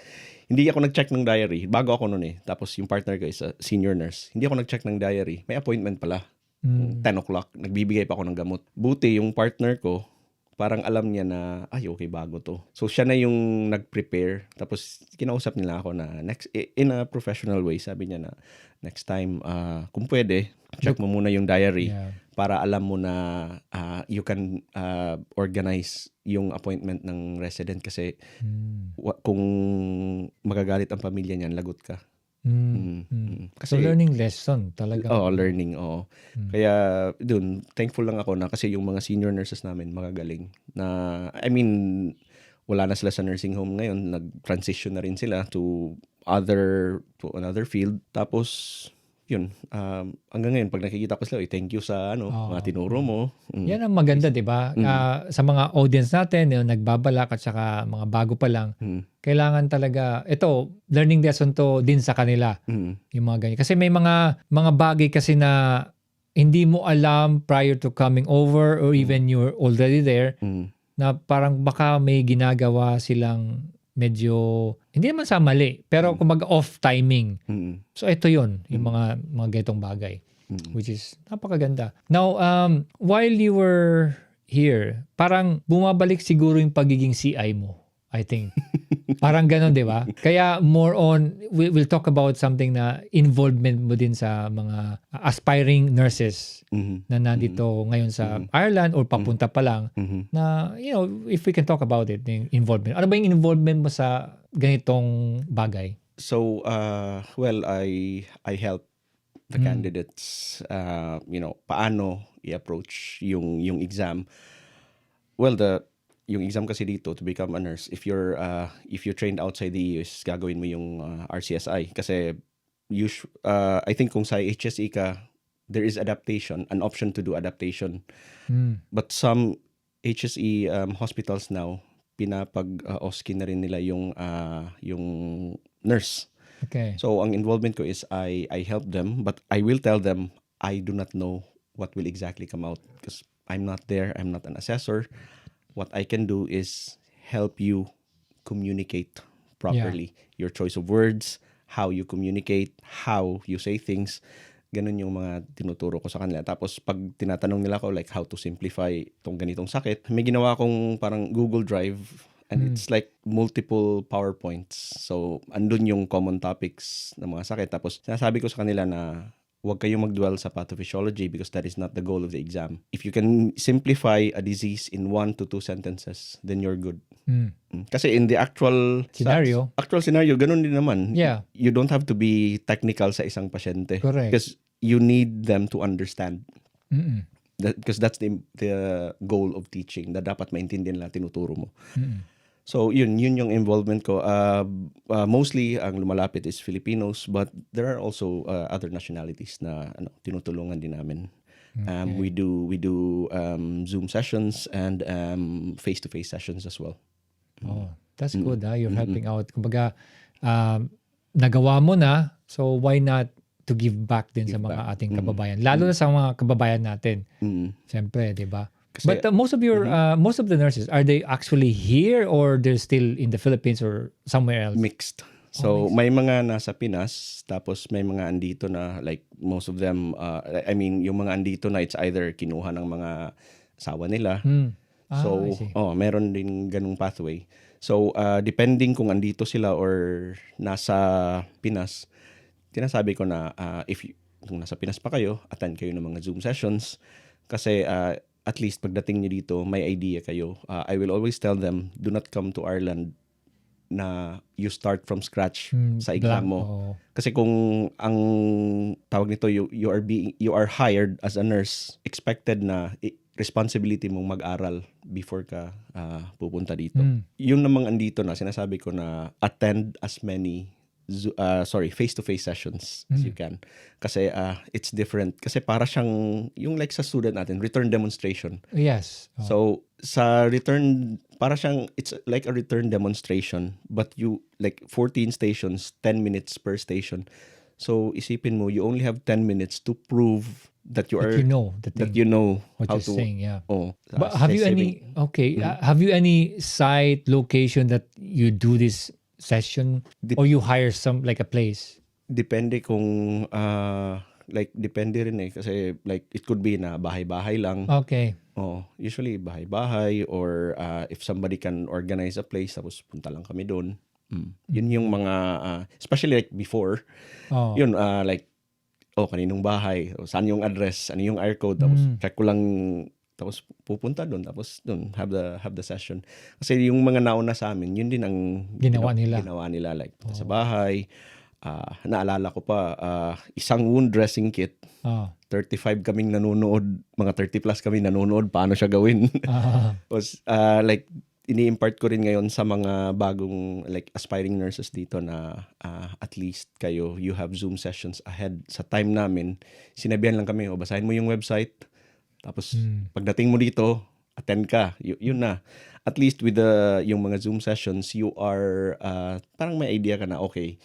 hindi ako nag-check ng diary, bago ako noon eh. Tapos yung partner ko is a senior nurse. Hindi ako nag-check ng diary, may appointment pala. 10 o'clock, nagbibigay pa ako ng gamot. Buti yung partner ko, parang alam niya na, ay, okay, bago to. So, siya na yung nag-prepare. Tapos, kinausap nila ako na, in a professional way, sabi niya na, next time, kung pwede, check mo muna yung diary para alam mo na you can organize yung appointment ng resident kasi kung magagalit ang pamilya niyan, lagot ka. So, learning lesson talaga. Learning, oo. Kaya, dun, thankful lang ako na kasi yung mga senior nurses namin, magagaling. Na, I mean, wala na sila sa nursing home ngayon. Nag-transition na rin sila to another field. Tapos, yun, hanggang ngayon, pag nakikita ko sila, thank you sa mga tinuro mo. Yan ang maganda, di ba? Sa mga audience natin, yung nagbabalak at saka mga bago pa lang, kailangan talaga, ito, learning lesson to din sa kanila. Yung mga ganyan. Kasi may mga bagay kasi na hindi mo alam prior to coming over or even you're already there, na parang baka may ginagawa silang medyo, hindi naman sa mali, pero kumbaga off timing. So ito yun, yung mga ganitong bagay, which is napakaganda. Now, while you were here, parang bumabalik siguro yung pagiging CI mo, I think. Parang ganon, di ba? Kaya more on, we'll talk about something na involvement mo din sa mga aspiring nurses na nandito ngayon sa Ireland or papunta pa lang na, if we can talk about it, yung involvement. Ano ba yung involvement mo sa ganitong bagay? So, well, I help the candidates, paano i-approach yung exam. Well, yung exam kasi dito to become a nurse, if you're trained outside the EU, is gagawin mo yung RCSI kasi I think kung sa HSE ka, there is adaptation, an option to do adaptation. But some HSE hospitals now, pinapag-OSCE na rin nila yung nurse. Okay. So ang involvement ko is I help them, but I will tell them I do not know what will exactly come out because I'm not there, I'm not an assessor. What I can do is help you communicate properly. Your choice of words, how you communicate, how you say things. Ganun yung mga tinuturo ko sa kanila. Tapos pag tinatanong nila ko like how to simplify tong ganitong sakit, may ginawa akong parang Google Drive and it's like multiple PowerPoints. So andun yung common topics ng mga sakit. Tapos sinasabi ko sa kanila na huwag kayong mag-dwell sa pathophysiology because that is not the goal of the exam. If you can simplify a disease in 1 to 2 sentences, then you're good. Kasi in the actual scenario, ganun din naman. Yeah. You don't have to be technical sa isang pasyente. Correct. Because you need them to understand. Because that's the goal of teaching, na dapat maintindihan nila tinuturo mo. So yun yung involvement ko. Mostly ang lumalapit is Filipinos, but there are also other nationalities na tinutulungan din namin. We do Zoom sessions and face-to-face sessions as well. Oh, that's good. You're helping out. Kumbaga, nagawa mo na, so why not to give back din sa mga ating kababayan, lalo na sa mga kababayan natin. Siyempre, 'di ba? But most of the nurses, are they actually here or they're still in the Philippines or somewhere else? Mixed. So may mga nasa Pinas, tapos may mga andito na, like most of them, I mean yung mga andito na, it's either kinuha ng mga asawa nila. So I see. meron din ganung pathway. So depending kung andito sila or nasa Pinas, tinasabi ko na kung nasa Pinas pa kayo, attend kayo ng mga Zoom sessions kasi at least pagdating nyo dito, may idea kayo. I will always tell them, do not come to Ireland na you start from scratch sa exam mo. Kasi kung ang tawag nito, you are hired as a nurse, expected na responsibility mong mag-aral before ka pupunta dito. Yung namang andito na, sinasabi ko na attend as many face-to-face sessions as you can. Kasi it's different. Kasi para siyang, yung like sa student natin, return demonstration. Yes. So, sa return, para siyang, it's like a return demonstration, but you, like 14 stations, 10 minutes per station. So, isipin mo, you only have 10 minutes to prove that you are, you know the thing, that you know what how you're to, saying, yeah. But have you any, have you any site, location that you do this session or you hire some like a place? Depende kung like depende rin kasi like it could be na bahay-bahay lang. Okay. Usually bahay-bahay or if somebody can organize a place tapos punta lang kami doon. Yun yung mga especially like before. Yun like kaninong bahay, saan yung address, ano yung air code, tapos check ko lang, tapos pupunta doon, tapos doon have the session. Kasi yung mga nauna sa amin, yun din ang ginawa nila like sa bahay. Naalala ko pa, isang wound dressing kit, 35 kaming nanonood, mga 30 plus kami nanonood, paano siya gawin. Tapos like ini-impart ko rin ngayon sa mga bagong like aspiring nurses dito na at least kayo, you have Zoom sessions ahead. Sa time namin, sinabihan lang kami, basahin mo yung website, tapos pagdating mo dito, attend ka. Yun na. At least with yung mga Zoom sessions, you are parang may idea ka na, okay,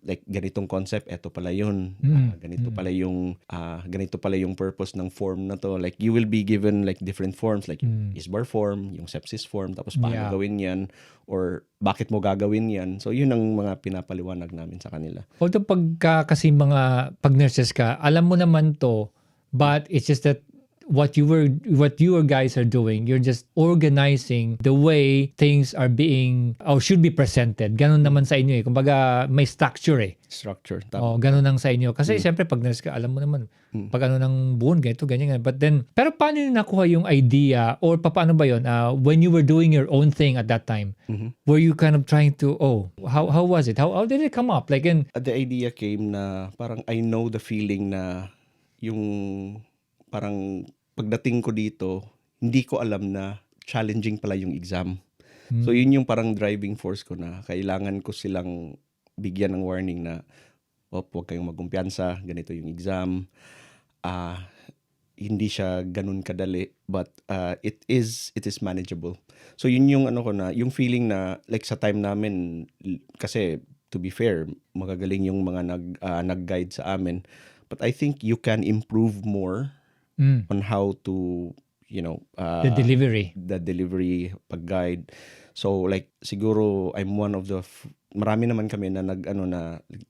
like ganitong concept, eto pala yun. Ganito pala yung purpose ng form na to. Like you will be given like different forms, like yung ISBAR form, yung sepsis form, tapos paano gawin yan or bakit mo gagawin yan. So yun ang mga pinapaliwanag namin sa kanila. Although kasi pag nurses ka, alam mo naman to, but it's just that what you guys are doing, you're just organizing the way things are being or should be presented. Ganun naman sa inyo eh. Kumbaga may structure eh. Ganun lang sa inyo. Kasi siyempre pag nurse ka, alam mo naman, pag ano ng buon, ganito, ganyan. But then, pero paano nyo nakuha yung idea or paano ba yun? When you were doing your own thing at that time, were you kind of trying to, how was it? How did it come up? Like the idea came na parang I know the feeling na yung parang pagdating ko dito, hindi ko alam na challenging pala yung exam. So yun yung parang driving force ko na kailangan ko silang bigyan ng warning na huwag kayong magkumpiyansa, ganito yung exam. Hindi siya ganun kadali, but it is manageable. So yun yung yung feeling na like sa time namin, kasi to be fair, magagaling yung mga nag-guide sa amin. But I think you can improve more on how to, the delivery, pag-guide. So like siguro I'm one of the marami naman kami na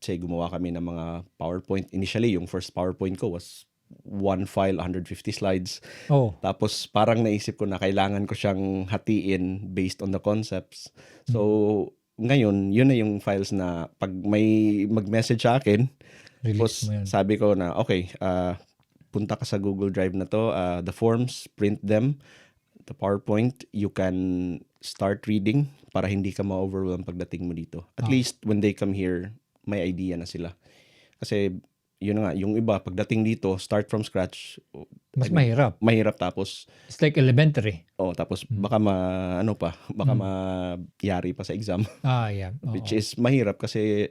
say gumawa kami ng mga PowerPoint. Initially, yung first PowerPoint ko was one file, 150 slides. Tapos parang naisip ko na kailangan ko siyang hatiin based on the concepts. So ngayon, yun na yung files na pag may mag-message sa akin, tapos sabi ko na okay, punta ka sa Google Drive na to, the forms, print them, the PowerPoint, you can start reading para hindi ka ma-overwhelm pagdating mo dito. At least when they come here, may idea na sila. Kasi yun na nga, yung iba pagdating dito, start from scratch, Mas mahirap. mahirap tapos It's like elementary. tapos baka baka mayari pa sa exam Yeah. which is mahirap kasi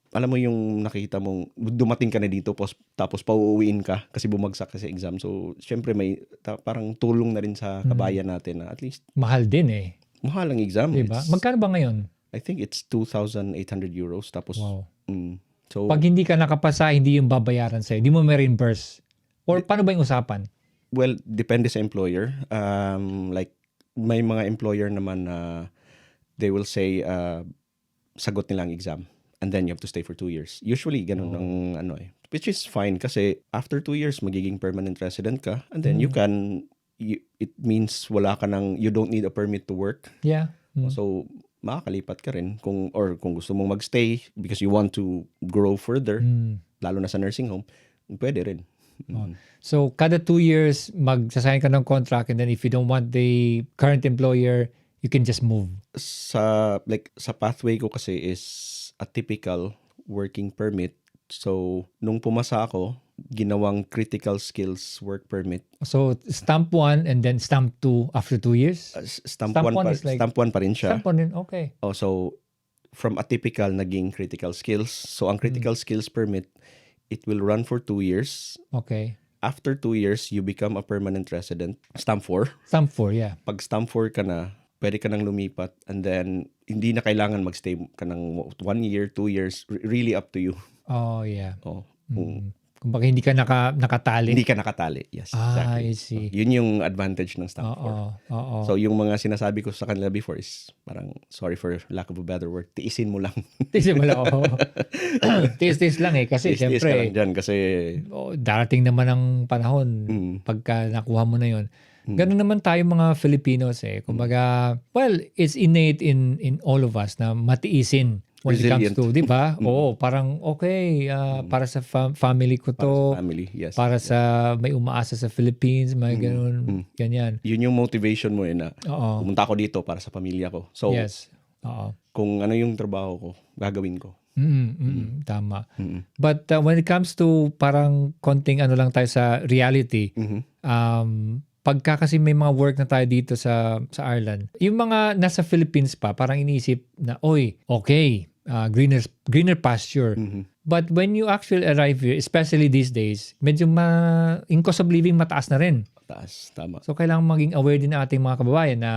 alam mo yung nakita mong dumating ka na dito tapos pauuwiin ka kasi bumagsak ka sa exam. So, syempre may parang tulong na rin sa kabayan natin na at least Mahal din eh. mahal ang exam. Diba? Magkano ba ngayon? I think it's 2,800 euros. Tapos, Wow. so, Pag hindi ka nakapasa, hindi yung babayaran sa'yo. Hindi mo may reimburse. Or paano ba yung usapan? well, depende sa employer. Like, may mga employer naman na they will say, sagot nila ang exam. And then you have to stay for 2 years. Usually, ganun ang which is fine kasi after 2 years, magiging permanent resident ka. And then it means you don't need a permit to work. Yeah. So, makakalipat ka rin kung gusto mong magstay because you want to grow further, lalo na sa nursing home, pwede rin. So, kada 2 years, magsasign ka ng contract and then if you don't want the current employer, you can just move. Sa pathway ko kasi is a typical working permit. So, nung pumasa ako, ginawang critical skills work permit. So, stamp 1 and then stamp 2 after 2 years? Stamp Stamp 1 one is like- stamp 1 pa rin siya. Stamp 1 din, okay. So, from atypical naging critical skills. So, ang critical skills permit, it will run for 2 years. Okay. After 2 years, you become a permanent resident. Stamp 4. Stamp 4, yeah. Pag stamp 4 ka na, pwede ka nang lumipat and then hindi na kailangan magstay ka ng 1 year, 2 years. Really up to you. Oh, yeah. Kung Kumbaga hindi ka nakatali. hindi ka nakatali. Yes, exactly. I see. Yun yung advantage ng stamp 4. Oo. So, yung mga sinasabi ko sa kanila before is parang, sorry for lack of a better word, tiisin mo lang. Tiis mo lang, oo. Tiis lang eh. Kasi Tiis ka siyempre, lang dyan kasi darating naman ang panahon pagka nakuha mo na yun. Ganun naman tayo mga Filipinos eh. Kumbaga, well, it's innate in all of us na matiisin when it comes Resilient. to, di ba? Oo, parang okay, para sa family ko para to, sa family. Yes. para sa may umaasa sa Philippines, may ganun, ganyan. Yun yung motivation mo na Oo. pumunta ako dito para sa pamilya ko. So, Yes. Oo. kung ano yung trabaho ko, gagawin ko. Tama. But when it comes to parang konting ano lang tayo sa reality, pagka kasi may mga work na tayo dito sa Ireland, yung mga nasa Philippines pa, parang iniisip na, oy, okay, greener pasture. But when you actually arrive here, especially these days, medyo yung cost of living mataas na rin. Taas, tama. So kailangan maging aware din ng ating mga kababayan na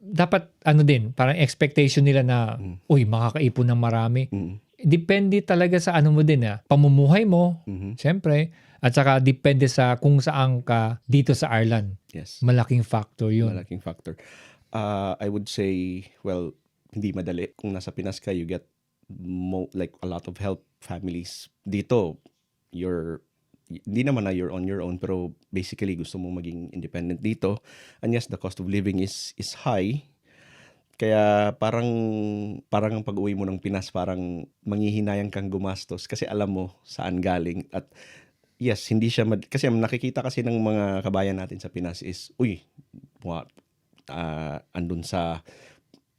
dapat din, parang expectation nila na, uy, makakaipon ng marami. Depende talaga sa ano mo din, pamumuhay mo, syempre, at saka depende sa kung saan ka dito sa Ireland. Yes. Malaking factor yun. Malaking factor. I would say, well, hindi madali. Kung nasa Pinas ka, you get like a lot of help families. Dito, hindi naman na you're on your own, pero basically gusto mo maging independent dito. And yes, the cost of living is high. Kaya parang ang pag-uwi mo ng Pinas, parang manghihinayang kang gumastos kasi alam mo saan galing. At yes, hindi siya kasi nakikita kasi ng mga kabayan natin sa Pinas is, uy, andun sa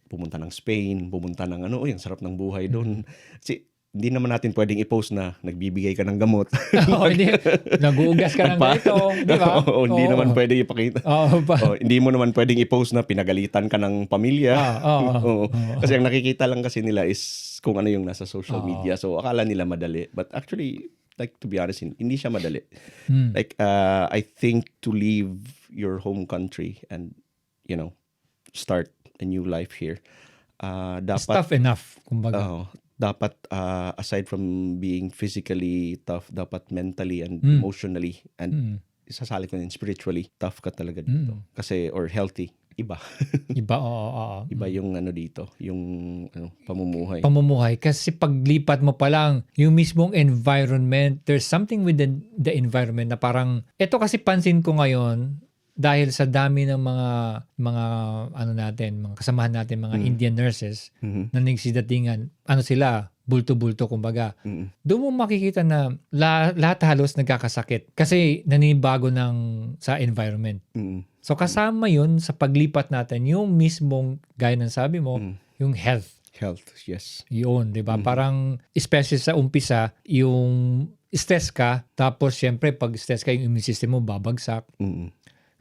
pumunta ng Spain, pumunta ng uy, ang sarap ng buhay doon. Kasi hindi naman natin pwedeng i-post na nagbibigay ka ng gamot. Hindi, nag-uugas ka ng ganito, di ba? Hindi naman pwedeng ipakita. Hindi mo naman pwedeng i-post na pinagalitan ka ng pamilya. Kasi ang nakikita lang kasi nila is kung ano yung nasa social media. So akala nila madali. But actually, like, to be honest, hindi siya madali. Like, I think to leave your home country and, start a new life here, It's tough enough, kumbaga. Dapat, aside from being physically tough, dapat mentally and emotionally and isasali ko din spiritually, tough ka talaga dito. Kasi, or healthy. Iba. Iba, oo. Iba yung dito, yung pamumuhay. Pamumuhay. Kasi paglipat mo pa lang, yung mismong environment, there's something with the environment na parang, ito kasi pansin ko ngayon, dahil sa dami ng mga mga kasamahan natin, mga Indian nurses na nagsidatingan, sila, bulto-bulto kumbaga. Doon mo makikita na lahat halos nagkakasakit kasi nanibago sa environment. So kasama yun sa paglipat natin, yung mismong, gaya ng sabi mo, yung health. Health, yes. Yun, 'di ba? Parang especially sa umpisa, yung stress ka, tapos syempre pag stress ka, yung immune system mo babagsak. Mm.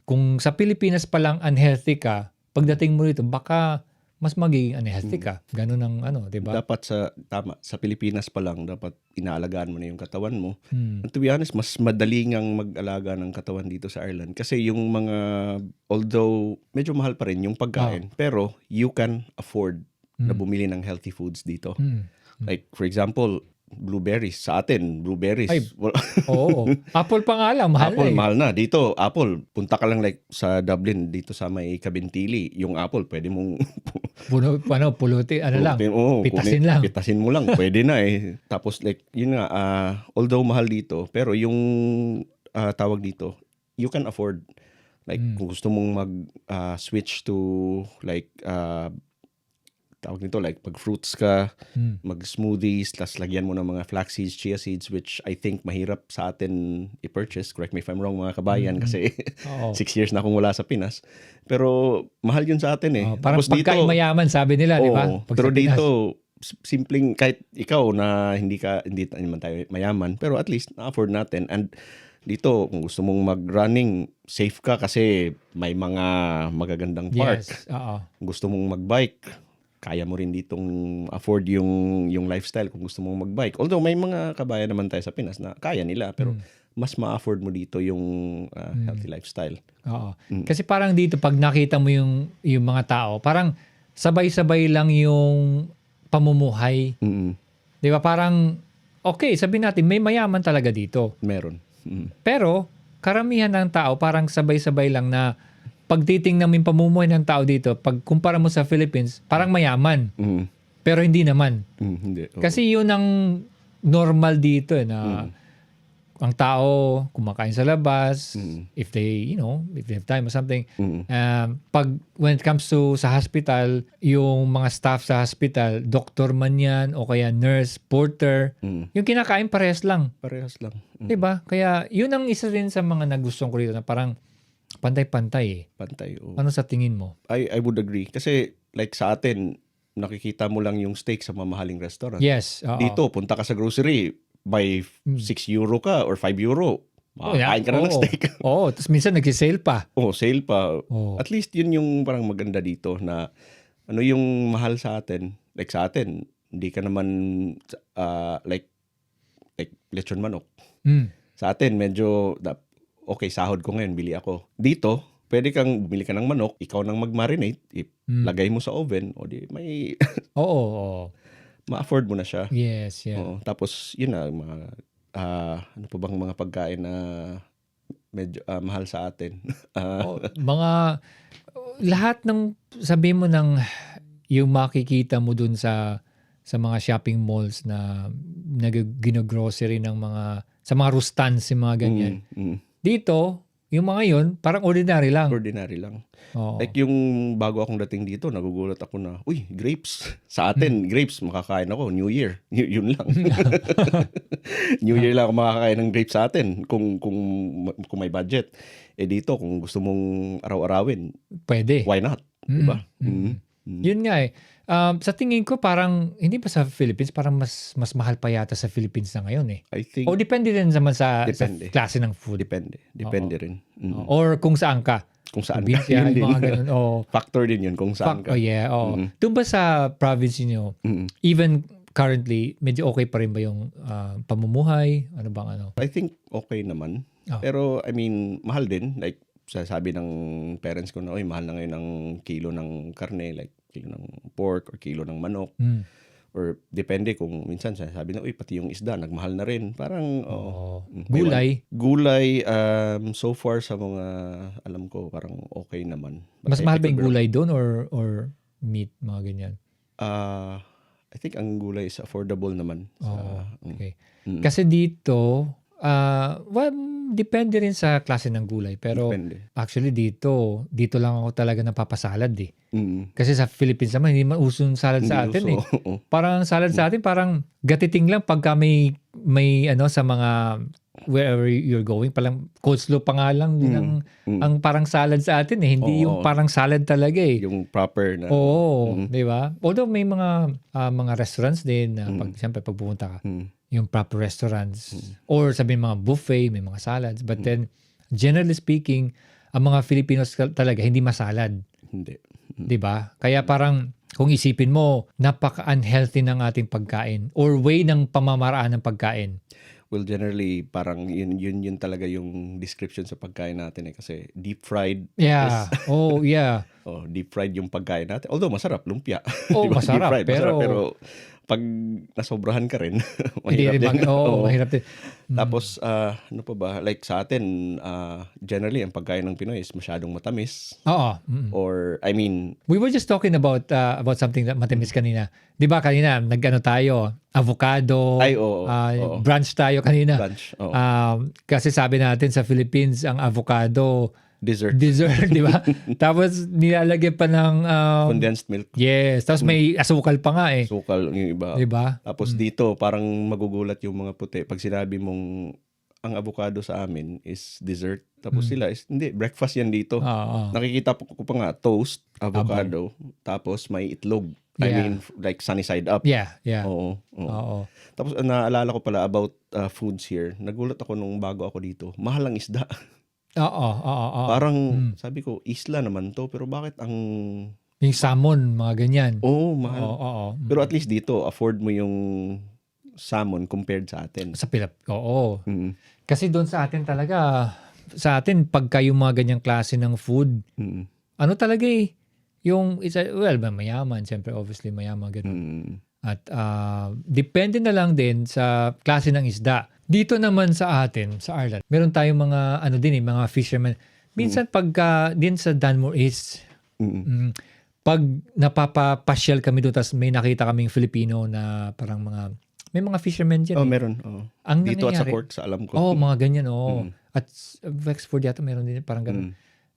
Kung sa Pilipinas pa lang unhealthy ka, pagdating mo rito baka mas magiging unhealthy ka. Ganun ang ano, 'di ba? Dapat sa Pilipinas pa lang dapat inaalagaan mo na yung katawan mo. Hmm. And to be honest, mas madali ngang mag-alaga ng katawan dito sa Ireland kasi yung mga, although medyo mahal pa rin yung pagkain, pero you can afford na bumili ng healthy foods dito. Hmm. Like for example, blueberries. Sa atin, blueberries. Ay, Oo. Apple pa nga lang, mahal Apple, na eh. mahal na. Dito, apple. Punta ka lang like sa Dublin, dito sa may Cabintili. Yung apple, pwede mong Puluti, ano lang, Oo, pitasin lang. Pitasin mo lang, pwede na eh. Tapos like, yun nga, although mahal dito, pero yung tawag dito, you can afford. Like, kung gusto mong mag-switch to like, tawag nito, like pag fruits ka, mag-smoothies, tas lagyan mo ng mga flax seeds, chia seeds, which I think mahirap sa atin i-purchase. Correct me if I'm wrong, mga kabayan, kasi Oo. 6 years na akong wala sa Pinas. Pero mahal yun sa atin eh. Parang Tapos pagkain mayaman, sabi nila, di ba? Oo, Pag pero sa Pinas. dito, simpleng, kahit ikaw na hindi naman tayo mayaman, pero at least na-afford natin. And dito, kung gusto mong mag-running, safe ka kasi may mga magagandang park. Yes, oo. Kung gusto mong mag-bike, kaya mo rin ditong afford yung lifestyle kung gusto mong mag-bike. Although may mga kabayan naman tayo sa Pinas na kaya nila, pero mas ma-afford mo dito yung healthy lifestyle. Oo. Kasi parang dito, pag nakita mo yung mga tao, parang sabay-sabay lang yung pamumuhay. Mm-mm. Di ba? Parang, okay, sabihin natin, may mayaman talaga dito. Meron. Mm. Pero, karamihan ng tao, parang sabay-sabay lang na pag titingnan mo yung pamumuhay ng tao dito, pag kumpara mo sa Philippines, parang mayaman. Mm. Pero hindi naman. Hindi. Oo. Kasi yun ang normal dito na ang tao kumakain sa labas, if they have time or something. When it comes to sa hospital, yung mga staff sa hospital, doctor man yan o kaya nurse, porter, yung kinakain parehas lang. Parehas lang. 'Di ba? Kaya yun ang isa rin sa mga nagustuhan ko rito na parang pantay-pantay eh. Pantay. Oo. Ano sa tingin mo? I would agree. Kasi like sa atin, nakikita mo lang yung steak sa mamahaling restaurant. Yes. Oo. Dito, punta ka sa grocery, by 6 euro ka or 5 euro. Makakain ka na ng steak. Oo. Tapos minsan nagsisale pa. Sale pa. Oo. At least yun yung parang maganda dito na ano yung mahal sa atin. Like sa atin, hindi ka naman like lechon manok. Sa atin, medyo okay, sahod ko ngayon, bili ako. Dito, pwede kang bumili ka ng manok, ikaw nang mag-marinate, lagay mo sa oven, o di may Oo. ma-afford mo na siya. Yes, yeah. Oo. Tapos, yun na, mga, ano pa bang mga pagkain na medyo mahal sa atin? Lahat ng, sabi mo ng, yung makikita mo dun sa mga shopping malls na gino-grocery ng mga, sa mga rustans, yung mga ganyan. Dito, yung mga yun, parang ordinary lang. Ordinary lang. Oo. Like yung bago akong dating dito, nagugulat ako na, uy, grapes. Sa atin, grapes, makakain ako, New Year. Yun lang. New Year lang ako makakain ng grapes sa atin kung may budget. Dito, kung gusto mong araw-arawin, Pwede. why not? Diba? Yun nga eh. Sa tingin ko parang, hindi pa sa Philippines, parang mas mahal pa yata sa Philippines na ngayon eh. I think, O depende din naman sa Depende. klase ng food. depende rin. Or kung saan ka. Kung saan ka. Probinsya, Yun din. yung mga ganun. Factor din yun kung saan ka. Oh yeah, Doon ba sa province niyo, even currently, medyo okay pa rin ba yung pamumuhay? Ano bang ano? I think okay naman. Pero I mean, mahal din. Like, sabi ng parents ko na, oy, mahal na ngayon ang kilo ng karne, like kilo ng pork or kilo ng manok. Or depende kung minsan sabi na, uy, pati yung isda, nagmahal na rin. Parang, Gulay? Gulay, so far sa mga alam ko, parang okay naman. Mas mahal ba yung Pero, gulay doon or meat, mga ganyan? I think ang gulay is affordable naman. Okay. Kasi dito, depende rin sa klase ng gulay. Pero Depende. actually dito lang ako talaga napapasalad eh. Kasi sa Philippines naman, hindi man uso yung salad sa atin eh. Parang salad sa atin, parang gatiting lang pagka may ano sa mga wherever you're going, palang coleslaw pa nga lang din ang parang salad sa atin eh. Hindi yung parang salad talaga eh. Yung proper na. Oo, di ba? Although may mga restaurants din na siyempre pag pumunta ka, yung proper restaurants or sabihin mga buffet, may mga salads. But then, generally speaking, ang mga Filipinos talaga hindi masalad. Hindi. 'Di ba? Kaya parang kung isipin mo, napaka-unhealthy ng ating pagkain or way ng pamamaraan ng pagkain. Well, generally, parang yun talaga yung description sa pagkain natin eh. Kasi deep fried. Yeah. Oh, yeah. Deep fried yung pagkain natin. Although, masarap, lumpia. Oh, Diba? masarap. Deep fried, masarap. Pero pag nasobrahan ka rin, mahirap din. Mahirap din. Tapos, ano pa ba? Like sa atin, generally, ang pagkain ng Pinoy is masyadong matamis. Oo. Or, I mean, We were just talking about something that matamis kanina. 'Di ba kanina nag-ano tayo, avocado. Ay, oo. Brunch tayo kanina. Brunch. Oo. Kasi sabi natin sa Philippines ang avocado Dessert. 'di ba? Tapos nilalagyan pa ng Condensed milk. yes, tapos may asukal pa nga eh. Sukal yung iba. 'Di ba? Tapos dito, parang magugulat yung mga puti. Pag sinabi mong ang avocado sa amin is dessert. Tapos sila is, hindi, breakfast yan dito. Nakikita ko pa nga, toast, avocado, tapos may itlog. I mean, like sunny side up. Yeah. Oo. Tapos naalala ko pala about foods here. Nagulat ako nung bago ako dito. Mahal ang isda. Oo. Parang, sabi ko, isla naman to. Pero bakit ang... Yung salmon, mga ganyan. Oo, mahal. Oo. Pero at least dito, afford mo yung salmon compared sa atin. Sa oo. Kasi doon sa atin talaga, pagka yung mga ganyang klase ng food, ano talaga eh, yung, mayaman, siyempre, obviously, mayaman, ganun. At depende na lang din sa klase ng isda. Dito naman sa atin, sa Ireland, meron tayong mga, mga fishermen. Minsan pagka, din sa Dunmore East, pag napapasyal kami doon, tas may nakita kaming Filipino na parang may mga fishermen dyan. Meron. Ang dito at sa nangyayari, port, sa alam ko. mga ganyan, At Wexford yata meron din parang ganun.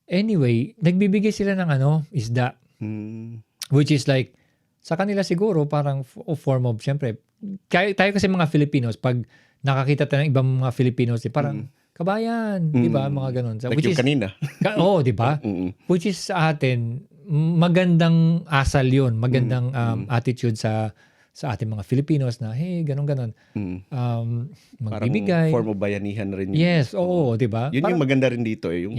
Anyway, nagbibigay sila ng isda. Which is like, sa kanila siguro, parang form of, syempre, tayo kasi mga Filipinos, pag nakakita tayo ng ibang mga Filipinos, parang, kabayan, di ba? Mga ganun. Like yung kanina. Di ba? Which is sa atin, magandang asal yun, magandang attitude sa ating mga Filipinos na, hey, ganun-ganon. Magbibigay. Parang form of bayanihan rin. Yes, di ba? Yun yung maganda rin dito yung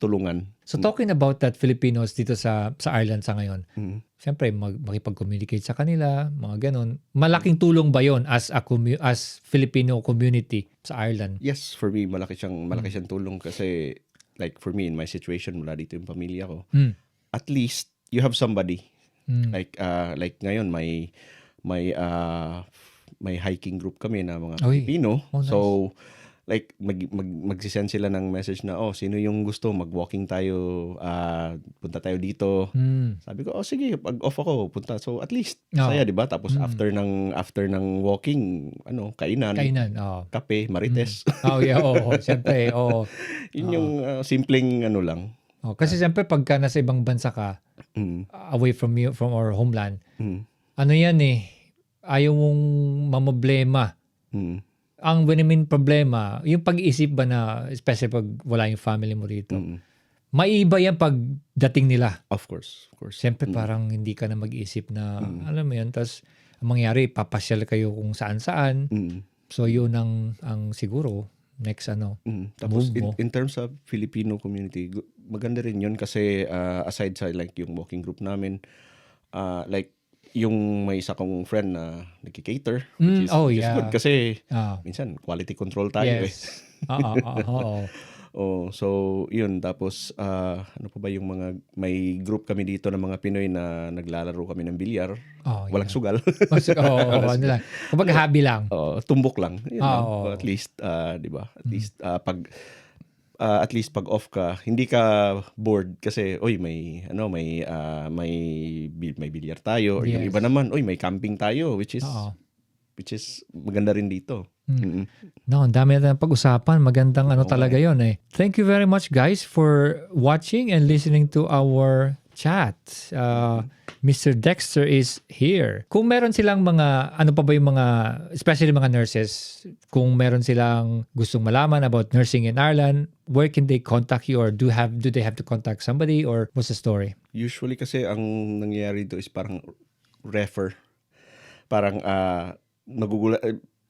tulungan. So talking about that Filipinos dito sa Ireland sa ngayon, siyempre makipag-communicate sa kanila, mga ganun. Malaking tulong ba yon as Filipino community sa Ireland? Yes, for me, malaki siyang tulong kasi like for me, in my situation, mula dito yung pamilya ko, at least you have somebody. Like ngayon, may hiking group kami na mga Filipino. Nice. So, like, magsisend sila ng message na, sino yung gusto, mag-walking tayo, punta tayo dito. Sabi ko, sige, pag off ako, punta. So, at least, saya, di ba? Tapos, after ng walking, kainan, kape, marites. Siyempre, Yun yung simpleng lang. Kasi siyempre, pagka nasa ibang bansa ka, away from our homeland, ano yan ayaw mong mamoblema. Ang problema, yung pag-iisip ba na, especially pag wala yung family mo rito, maiiba yan pag dating nila. Of course. Siyempre parang hindi ka na mag-isip na, alam mo yan, tapos ang mangyari, papasyal kayo kung saan-saan. So yun ang siguro, next Tapos move mo. in terms of Filipino community, maganda rin yun kasi aside sa like yung walking group namin, like yung may isa kong friend na nagki-cater, which is good kasi minsan quality control tayo so yun, tapos ano pa ba yung may group kami dito ng mga Pinoy na naglalaro kami ng bilyar. Walang sugal. Kapag hobby lang. Tumbok lang. At least, di ba? At least pag off ka, hindi ka bored kasi may bilyar tayo, or yung iba naman, may camping tayo, which is maganda rin dito. Ang dami natin pag-usapan. Magandang talaga yon. Thank you very much guys for watching and listening to our chat. Mr. Dexter is here. Kung meron silang mga, ano pa ba yung mga, especially mga nurses, kung meron silang gustong malaman about nursing in Ireland, where can they contact you or do they have to contact somebody or what's the story? Usually kasi ang nangyayari dito is parang refer. Parang nagugulat.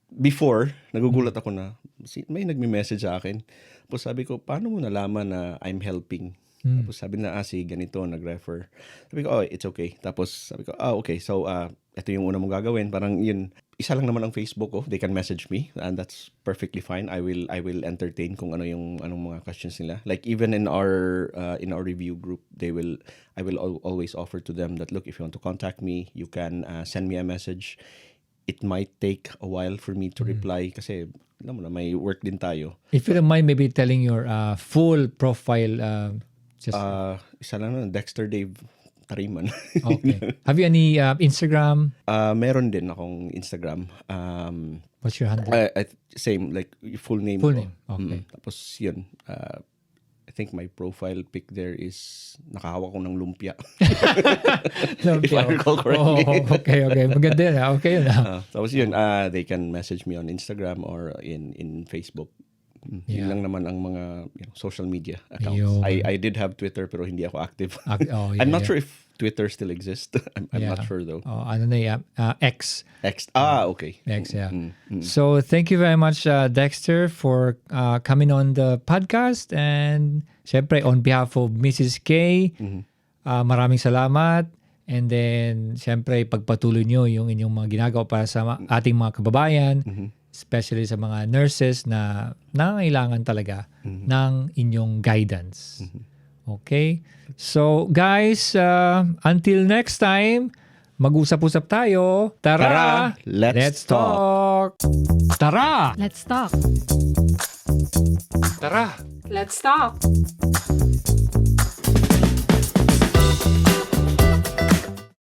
Before, nagugulat ako na may nagme-message sa akin. Tapos sabi ko, paano mo nalaman na I'm helping? Tapos sabi na, si ganito, nag-refer. Sabi ko, it's okay. Tapos sabi ko, okay. So, ito yung una mong gagawin. Parang yun, isa lang naman ang Facebook ko. They can message me and that's perfectly fine. I will entertain kung anong mga questions nila. Like even in our review group, I will always offer to them that, look, if you want to contact me, you can send me a message. It might take a while for me to reply kasi alam mo na, may work din tayo. If you don't mind maybe telling your full profile, Isa lang na, Dexter Dave Tariman. Okay. Have you any Instagram? Meron din akong Instagram. What's your handle? Same, like full name Full ko. name, okay. Tapos yun, I think my profile pic there is nakahawak ko ng lumpia. If I recall correctly. Okay. Maganda yun. Okay yun. Tapos yun, they can message me on Instagram or in Facebook. Yeah. Yun lang naman ang mga social media accounts. Yun. I did have Twitter pero hindi ako active. Yeah, I'm not sure if Twitter still exists. I'm not sure though. Ano na yan? X. Okay. X, yeah. So, thank you very much, Dexter, for coming on the podcast. And, syempre, on behalf of Mrs. K, maraming salamat. And then, syempre, pagpatuloy nyo yung inyong mga ginagawa para sa ating mga kababayan, especially sa mga nurses na nangangailangan talaga ng inyong guidance. Okay? So, guys, until next time, mag-usap-usap tayo. Tara! Let's talk! Tara! Let's talk. Tara! Let's talk.